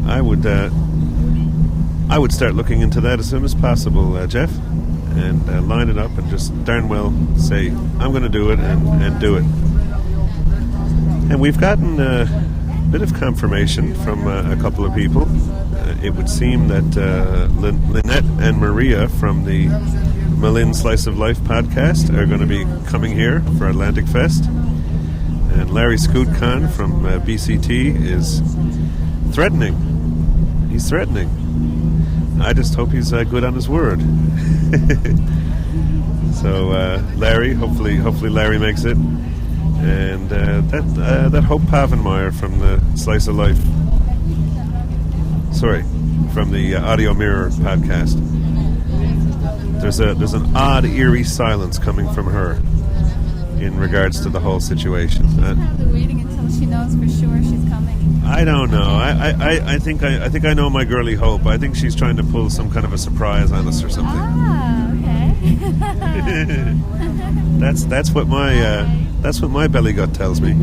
[SPEAKER 11] I would start looking into that as soon as possible, Jeff, and line it up and just darn well say, I'm going to do it and do it. And we've gotten a bit of confirmation from a couple of people. It would seem that Lynette and Maria from the Malin Slice of Life podcast are going to be coming here for AtlanticFest. And Larry Scootcon from BCT is threatening. He's threatening. I just hope he's good on his word. So Larry, hopefully Larry makes it. And that Hope Pavenmeyer from the Slice of Life. Sorry, from the Audio Mirror podcast. There's an odd, eerie silence coming from her in regards to the whole situation.
[SPEAKER 16] Probably waiting until she knows for sure she's coming.
[SPEAKER 11] I don't know. I think I know my girlie Hope. I think she's trying to pull some kind of a surprise on us or something.
[SPEAKER 16] Ah, okay.
[SPEAKER 11] That's what my belly gut tells me.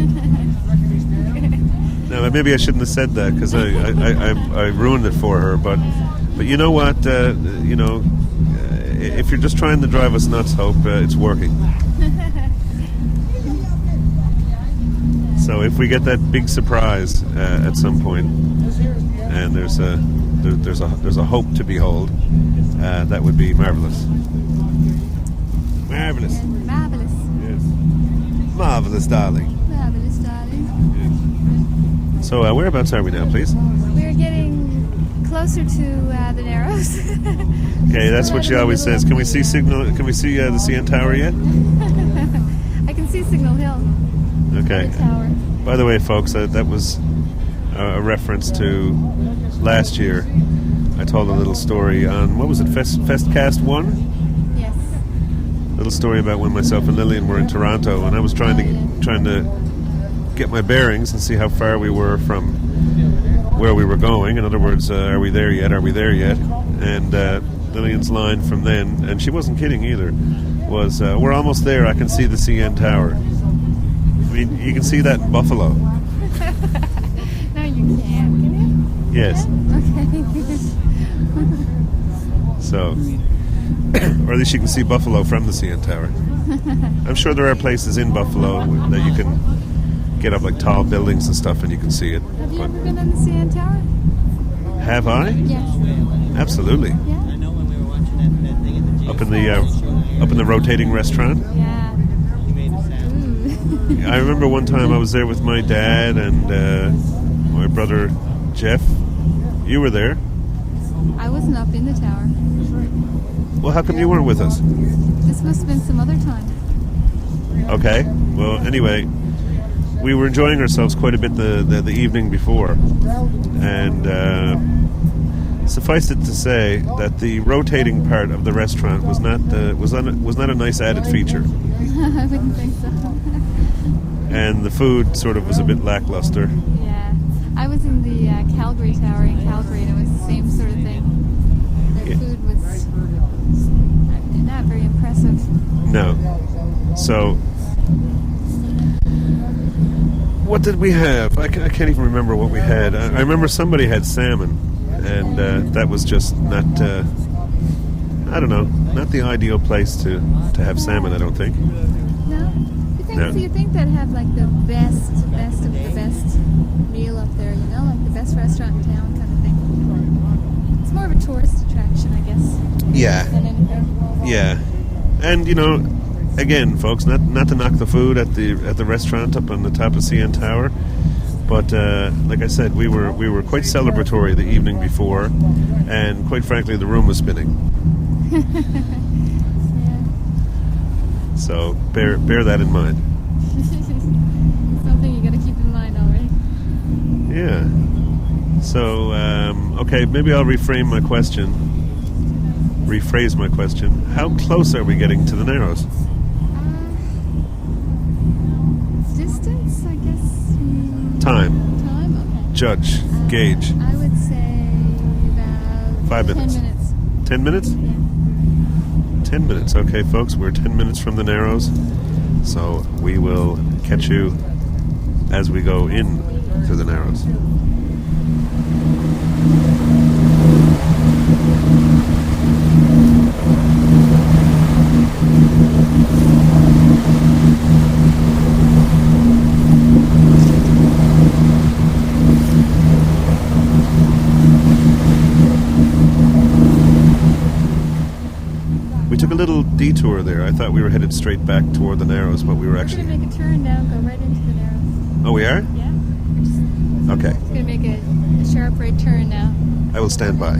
[SPEAKER 11] No, maybe I shouldn't have said that because I ruined it for her. But you know what? If you're just trying to drive us nuts, Hope, it's working. So if we get that big surprise at some point, and there's a hope to behold, that would be marvelous. Marvelous.
[SPEAKER 16] Marvelous.
[SPEAKER 11] Yes. Marvelous, darling.
[SPEAKER 16] Marvelous, darling.
[SPEAKER 11] Yes. So whereabouts are we now, please?
[SPEAKER 16] We're getting closer to the Narrows.
[SPEAKER 11] Okay, that's what she always says. Can we see Signal? Can we see the CN Tower yet?
[SPEAKER 16] I can see Signal Hill.
[SPEAKER 11] Okay.
[SPEAKER 16] Tower.
[SPEAKER 11] By the way, folks, that was a reference to last year. I told a little story on, what was it, Festcast 1?
[SPEAKER 16] Yes.
[SPEAKER 11] A little story about when myself and Lillian were in Toronto, and I was trying to get my bearings and see how far we were from where we were going. In other words, are we there yet? Are we there yet? And Lillian's line from then, and she wasn't kidding either, was, we're almost there. I can see the CN Tower. I mean, you can see that in Buffalo.
[SPEAKER 16] No, you can't. Can you?
[SPEAKER 11] Yes.
[SPEAKER 16] Okay.
[SPEAKER 11] So, or at least you can see Buffalo from the CN Tower. I'm sure there are places in Buffalo that you can get up like tall buildings and stuff and you can see it.
[SPEAKER 16] Have you ever been on the CN Tower?
[SPEAKER 11] Have I?
[SPEAKER 16] Yes.
[SPEAKER 11] Absolutely.
[SPEAKER 16] Yeah.
[SPEAKER 11] Up in the rotating restaurant.
[SPEAKER 16] Yeah.
[SPEAKER 11] I remember one time I was there with my dad and my brother Jeff. You were there.
[SPEAKER 16] I wasn't up in the tower.
[SPEAKER 11] Well, how come you weren't with us?
[SPEAKER 16] This must have been some other time.
[SPEAKER 11] Okay. Well, anyway, we were enjoying ourselves quite a bit the evening before, and suffice it to say that the rotating part of the restaurant was not a nice added feature,
[SPEAKER 16] I wouldn't think so.
[SPEAKER 11] and the food sort of was a bit lackluster.
[SPEAKER 16] Yeah. I was in the Calgary Tower in Calgary, and it was the same sort of thing. The food was not very impressive.
[SPEAKER 11] No. So, what did we have? I can't even remember what we had. I remember somebody had salmon, and that was just not, I don't know, not the ideal place to have salmon, I don't think.
[SPEAKER 16] No? You think they'd have like the best of the best meal up there, you know, like the best restaurant in town kind of thing. It's more of a tourist attraction, I guess.
[SPEAKER 11] Yeah.
[SPEAKER 16] Than anything.
[SPEAKER 11] Yeah. And, you know, again, folks, not to knock the food at the restaurant up on the top of CN Tower, but like I said, we were quite celebratory the evening before, and quite frankly, the room was spinning.
[SPEAKER 16] Yeah.
[SPEAKER 11] So bear that in mind.
[SPEAKER 16] Something you got to keep in mind already.
[SPEAKER 11] Yeah. So okay, maybe I'll rephrase my question. How close are we getting to the Narrows?
[SPEAKER 16] Distance, I guess.
[SPEAKER 11] Time.
[SPEAKER 16] Time, okay.
[SPEAKER 11] Judge. Gauge.
[SPEAKER 16] I would say about
[SPEAKER 11] 5 minutes.
[SPEAKER 16] 10 minutes.
[SPEAKER 11] 10 minutes?
[SPEAKER 16] Yeah.
[SPEAKER 11] 10 minutes. Okay, folks, we're 10 minutes from the Narrows. So we will catch you as we go in through the Narrows. We took a little detour there. I thought we were headed straight back toward the Narrows, but we were actually...
[SPEAKER 16] We're going to make a turn now and go right into the Narrows.
[SPEAKER 11] Oh, we are?
[SPEAKER 16] Yeah.
[SPEAKER 11] Okay.
[SPEAKER 16] It's going to make a sharp right turn now.
[SPEAKER 11] I will stand by.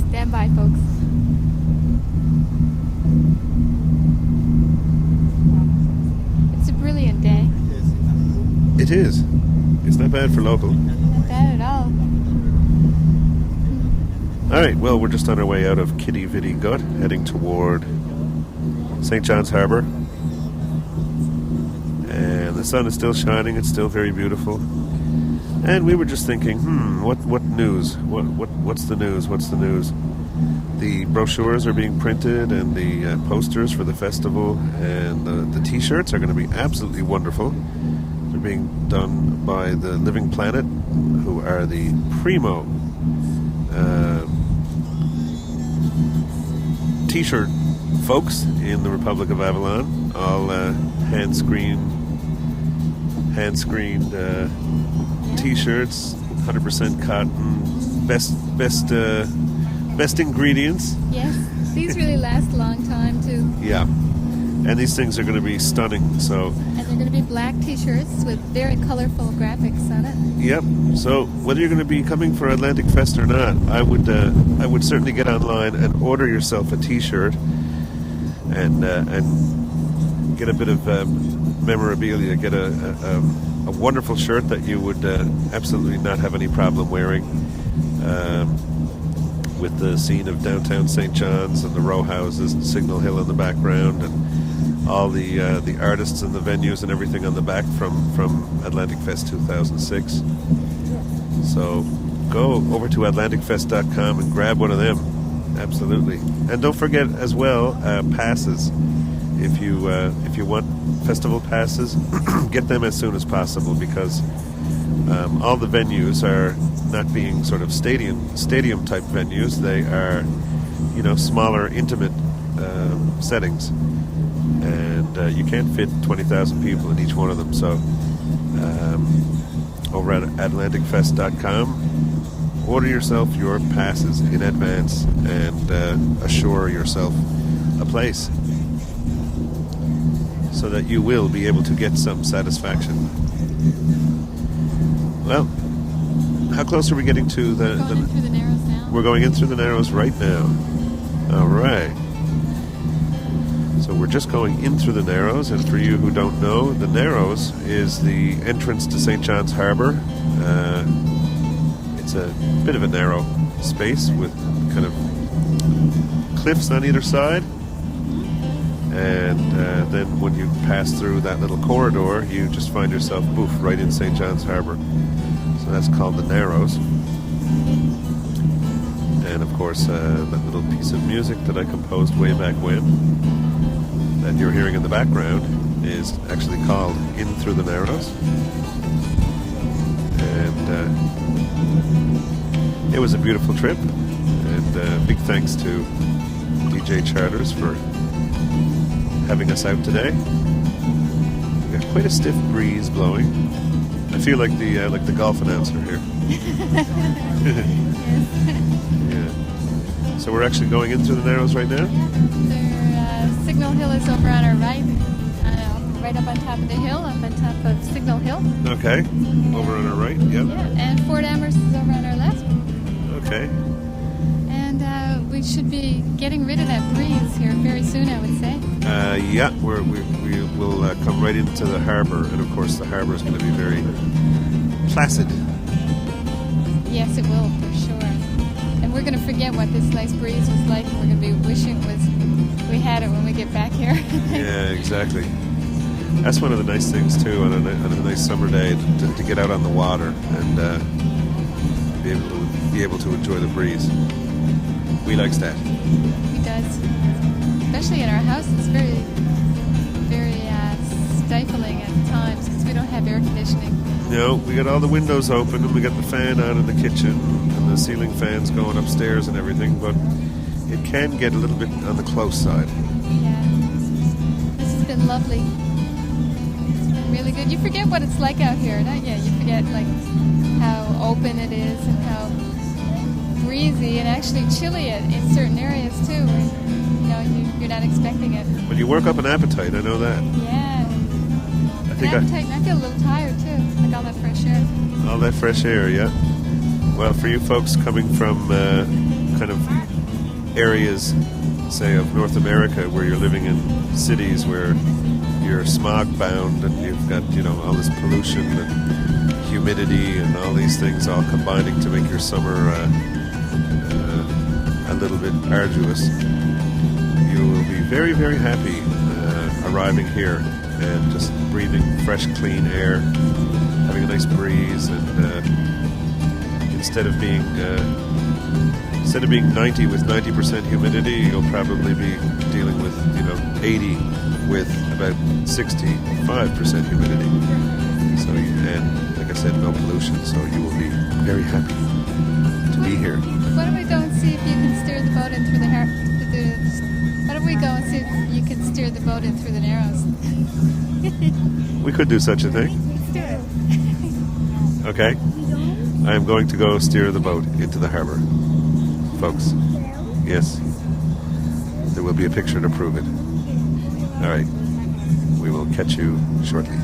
[SPEAKER 16] Stand by, folks. It's a brilliant day.
[SPEAKER 11] It is. It's not bad for local.
[SPEAKER 16] Not bad at all.
[SPEAKER 11] All right, well, we're just on our way out of Kitty Vitty Gut, heading toward St. John's Harbour. And the sun is still shining. It's still very beautiful. And we were just thinking, what news? What's the news? What's the news? The brochures are being printed, and the posters for the festival, and the T-shirts are going to be absolutely wonderful. They're being done by the Living Planet, who are the primo T-shirt folks in the Republic of Avalon. All hand screened T-shirts, 100% cotton, best ingredients.
[SPEAKER 16] Yes, these really last a long time too.
[SPEAKER 11] Yeah, and these things are going to be stunning. So,
[SPEAKER 16] and they're going to be black T-shirts with very colorful graphics on it.
[SPEAKER 11] Yep. So whether you're going to be coming for AtlanticFest or not, I would certainly get online and order yourself a T-shirt, and get a bit of memorabilia. Get a wonderful shirt that you would absolutely not have any problem wearing, with the scene of downtown St. John's and the row houses and Signal Hill in the background, and all the artists and the venues and everything on the back from AtlanticFest 2006. So go over to AtlanticFest.com and grab one of them. Absolutely. And don't forget as well, passes. If you want festival passes, get them as soon as possible, because All the venues are not being sort of stadium type venues. They are, smaller, intimate settings, and you can't fit 20,000 people in each one of them. So over at AtlanticFest.com, order yourself your passes in advance and assure yourself a place so that you will be able to get some satisfaction. Well, how close are we getting to
[SPEAKER 16] We're going in through the Narrows now.
[SPEAKER 11] We're going in through the Narrows right now. All right. So we're just going in through the Narrows, and for you who don't know, the Narrows is the entrance to St. John's Harbour. It's a bit of a narrow space with kind of cliffs on either side. And then when you pass through that little corridor, you just find yourself, poof, right in St. John's Harbour. So that's called the Narrows. And of course, that little piece of music that I composed way back when, that you're hearing in the background, is actually called In Through the Narrows. And it was a beautiful trip. And big thanks to Deejay Charters for having us out today. We got quite a stiff breeze blowing. I feel like the golf announcer here. Yeah. So we're actually going in through the Narrows right now?
[SPEAKER 16] Signal Hill is over on our right. Right up on top of the hill, up on top of Signal Hill.
[SPEAKER 11] Okay. Over on our right, yep.
[SPEAKER 16] Yeah, and Fort Amherst is over on our left.
[SPEAKER 11] Okay.
[SPEAKER 16] And we should be getting rid of that breeze here very soon, I would say.
[SPEAKER 11] Yeah, we will come right into the harbour, and of course the harbour is going to be very placid.
[SPEAKER 16] Yes, it will, for sure. And we're going to forget what this nice breeze was like, and we're going to be wishing we had it when we get back here.
[SPEAKER 11] Yeah, exactly. That's one of the nice things, too, on a nice summer day, to get out on the water and be able to enjoy the breeze. We likes that.
[SPEAKER 16] He does. Especially in our house, it's very, very stifling at times because we don't have air conditioning.
[SPEAKER 11] No, we got all the windows open and we got the fan on in the kitchen and the ceiling fans going upstairs and everything, but it can get a little bit on the close side.
[SPEAKER 16] Yeah. This has been lovely. It's been really good. You forget what it's like out here, don't you? You forget how open it is and how breezy and actually chilly in certain areas too. You're not expecting it.
[SPEAKER 11] Well, you work up an appetite, I know that.
[SPEAKER 16] Yeah. I feel a little tired too, like all that fresh air.
[SPEAKER 11] All that fresh air, yeah. Well, for you folks coming from kind of areas, say, of North America, where you're living in cities where you're smog bound and you've got, all this pollution and humidity and all these things all combining to make your summer a little bit arduous. You will be very, very happy arriving here and just breathing fresh, clean air, having a nice breeze, and instead of being 90 with 90% humidity, you'll probably be dealing with 80 with about 65% humidity. So, and like I said, no pollution. So you will be very happy to be here.
[SPEAKER 16] Why don't we go and see if you can steer the boat in through the harbour? Why don't we go and see if you can steer the boat in through the Narrows?
[SPEAKER 11] We could do such a thing.
[SPEAKER 16] Let's do it.
[SPEAKER 11] Okay. I am going to go steer the boat into the harbour. Folks. Yes. There will be a picture to prove it. All right. We will catch you shortly.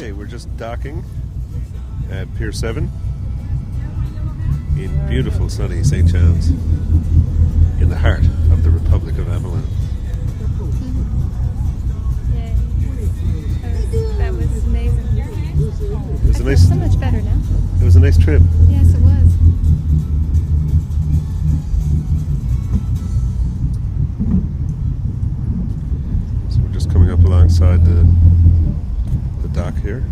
[SPEAKER 11] Okay, we're just docking at Pier 7 in beautiful sunny St. John's, in the heart of the Republic of Avalon.
[SPEAKER 16] Yay. That was amazing.
[SPEAKER 11] It was
[SPEAKER 16] I feel so much better now.
[SPEAKER 11] It was a nice trip.
[SPEAKER 16] Yes, it was.
[SPEAKER 11] So we're just coming up alongside the dock here.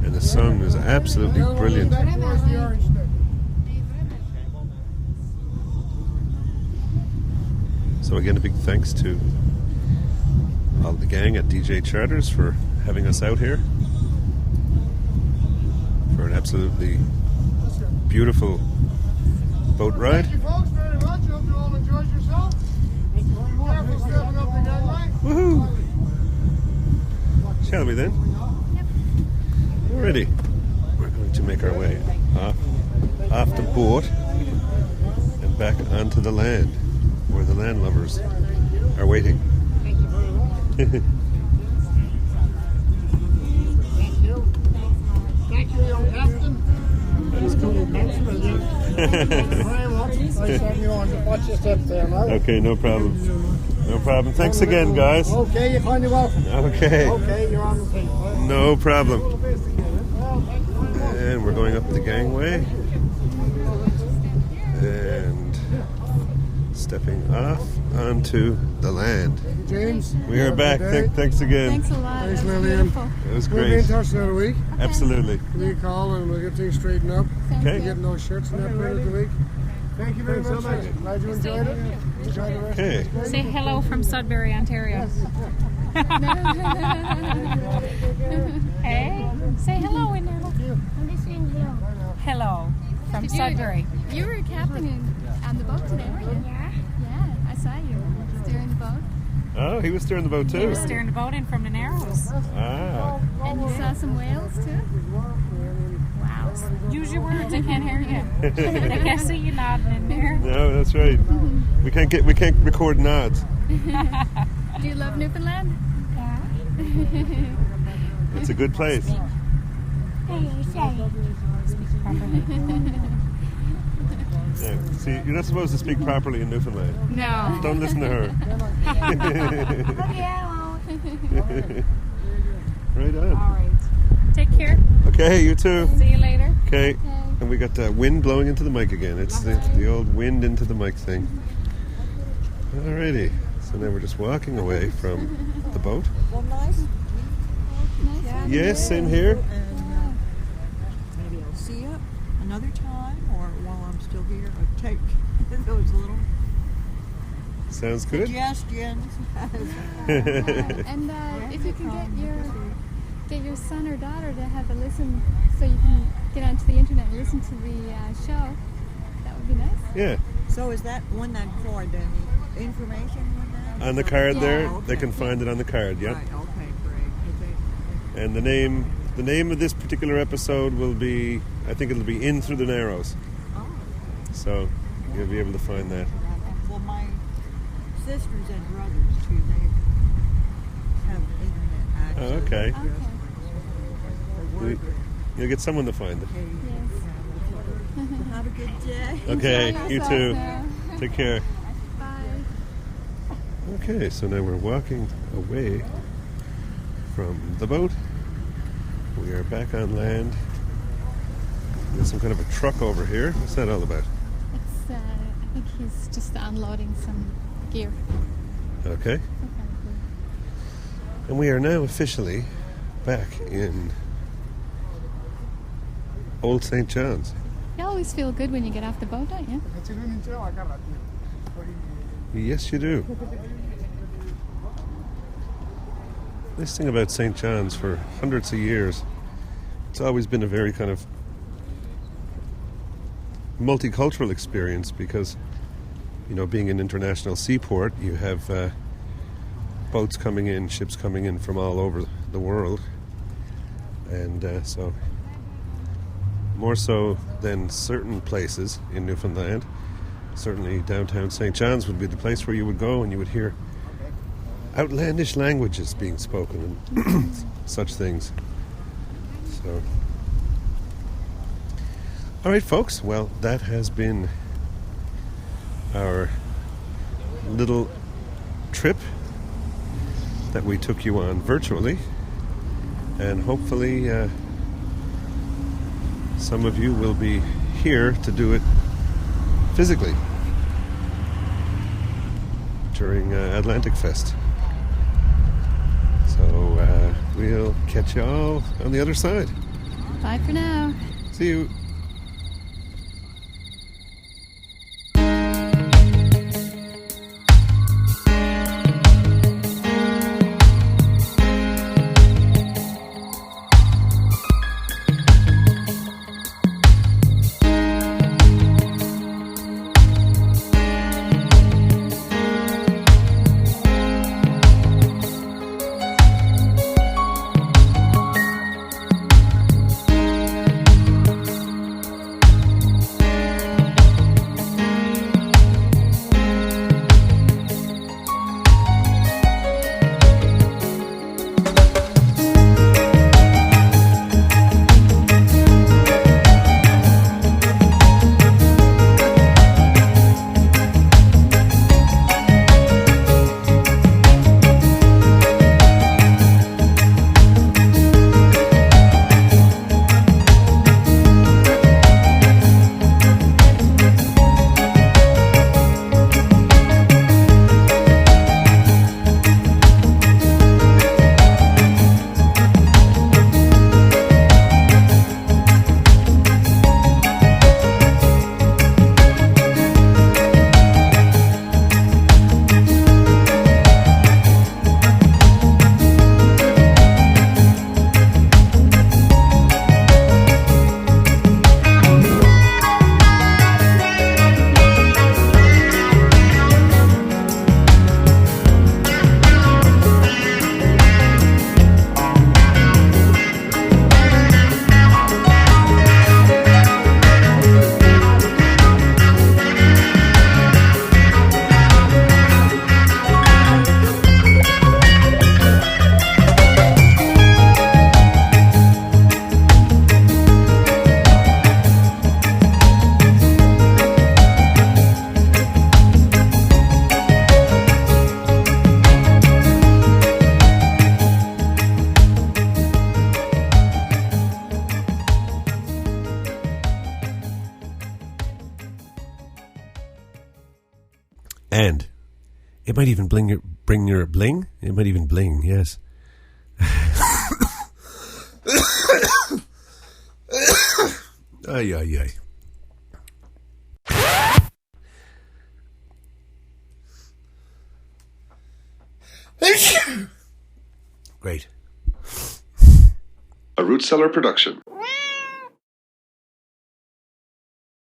[SPEAKER 11] And the sun is absolutely brilliant. So again, a big thanks to all the gang at Deejay Charters for having us out here for an absolutely beautiful boat ride.
[SPEAKER 9] Thank you folks very much. Hope you all enjoyed yourself. Careful stepping up the gangway.
[SPEAKER 11] Woohoo! Shall we then? Alrighty. We're going to make our way off the boat and back onto the land, where the landlubbers are waiting.
[SPEAKER 9] Thank you. Thank you, young captain. Very much. Nice having you on. Just watch your steps there now.
[SPEAKER 11] Okay, no problem. No problem. Thanks again, guys.
[SPEAKER 9] Okay, you're kindly welcome.
[SPEAKER 11] Okay.
[SPEAKER 9] Okay, you're on the thing.
[SPEAKER 11] No problem. And we're going up the gangway and stepping off onto the land.
[SPEAKER 9] James,
[SPEAKER 11] we are back. Thanks again.
[SPEAKER 16] Thanks a lot.
[SPEAKER 9] Thanks, Lillian.
[SPEAKER 11] It was
[SPEAKER 9] We'll be
[SPEAKER 11] great.
[SPEAKER 9] in touch another week.
[SPEAKER 11] Absolutely.
[SPEAKER 9] Give me a call and we'll get things straightened up.
[SPEAKER 11] Okay.
[SPEAKER 9] Getting those shirts and that for the week. Thank you very much. Glad you enjoyed it. Enjoy the rest
[SPEAKER 11] Okay.
[SPEAKER 9] of the
[SPEAKER 3] Say hello from Sudbury, Ontario. Hey, say hello in there. I'm just saying hello. Hello from Sudbury.
[SPEAKER 16] You were captaining on the boat today, weren't you? Yeah. Yeah, I saw you steering the boat.
[SPEAKER 11] Oh, he was steering the boat too.
[SPEAKER 3] He was steering the boat in from the Narrows.
[SPEAKER 11] Ah.
[SPEAKER 16] And you saw some whales too?
[SPEAKER 3] Wow. Use your words, I can't hear you. They can't see you nodding in there.
[SPEAKER 11] No, that's right. We can't record nods.
[SPEAKER 16] Do you love Newfoundland?
[SPEAKER 3] Yeah.
[SPEAKER 11] It's a good place. Yeah. See, you're not supposed to speak properly in Newfoundland.
[SPEAKER 3] No.
[SPEAKER 11] Don't listen to her. Right on.
[SPEAKER 3] All right. Take care.
[SPEAKER 11] Okay, you too.
[SPEAKER 3] See you later.
[SPEAKER 11] Okay. And we got the wind blowing into the mic again. It's the old wind into the mic thing. Alrighty. So now we're just walking away from the boat.
[SPEAKER 17] Well, nice.
[SPEAKER 11] Yes, same here.
[SPEAKER 17] And maybe I'll see you another time, or while I'm still here, I'll take those little
[SPEAKER 11] Sounds good.
[SPEAKER 17] suggestions.
[SPEAKER 16] And if you can get your son or daughter to have a listen, so you can get onto the internet and listen to the show, that would be nice.
[SPEAKER 11] Yeah.
[SPEAKER 17] So is that one that for the information on that?
[SPEAKER 11] On the card there,
[SPEAKER 17] Oh, okay.
[SPEAKER 11] they can find it on the card. Yeah.
[SPEAKER 17] Right, okay, great.
[SPEAKER 11] And the name of this particular episode will be, I think it'll be In Through the Narrows.
[SPEAKER 17] Oh.
[SPEAKER 11] So you'll be able to find that.
[SPEAKER 17] Well, my sisters and brothers too, they have internet access.
[SPEAKER 11] Oh, okay. You'll get someone to find it.
[SPEAKER 17] Have a good day.
[SPEAKER 11] Okay, you too. Take care.
[SPEAKER 16] Bye.
[SPEAKER 11] Okay, so now we're walking away from the boat. We are back on land. There's some kind of a truck over here. What's that all about?
[SPEAKER 16] It's, I think he's just unloading some gear.
[SPEAKER 11] Okay. And we are now officially back in Old St. John's.
[SPEAKER 16] You always feel good when you get off the boat, don't you?
[SPEAKER 11] Yes, you do. This thing about St. John's for hundreds of years, it's always been a very kind of multicultural experience because, you know, being an international seaport, you have boats coming in, ships coming in from all over the world. And so, more so than certain places in Newfoundland, certainly downtown St. John's would be the place where you would go and you would hear outlandish languages being spoken and such things. So, all right, folks. Well, that has been our little trip that we took you on virtually, and hopefully some of you will be here to do it physically during AtlanticFest. So we'll catch you all on the other side.
[SPEAKER 16] Bye for now.
[SPEAKER 11] See you. And it might even bring your bling. It might even bling, yes. Ay, ay, ay. Great.
[SPEAKER 18] A Root Cellar production.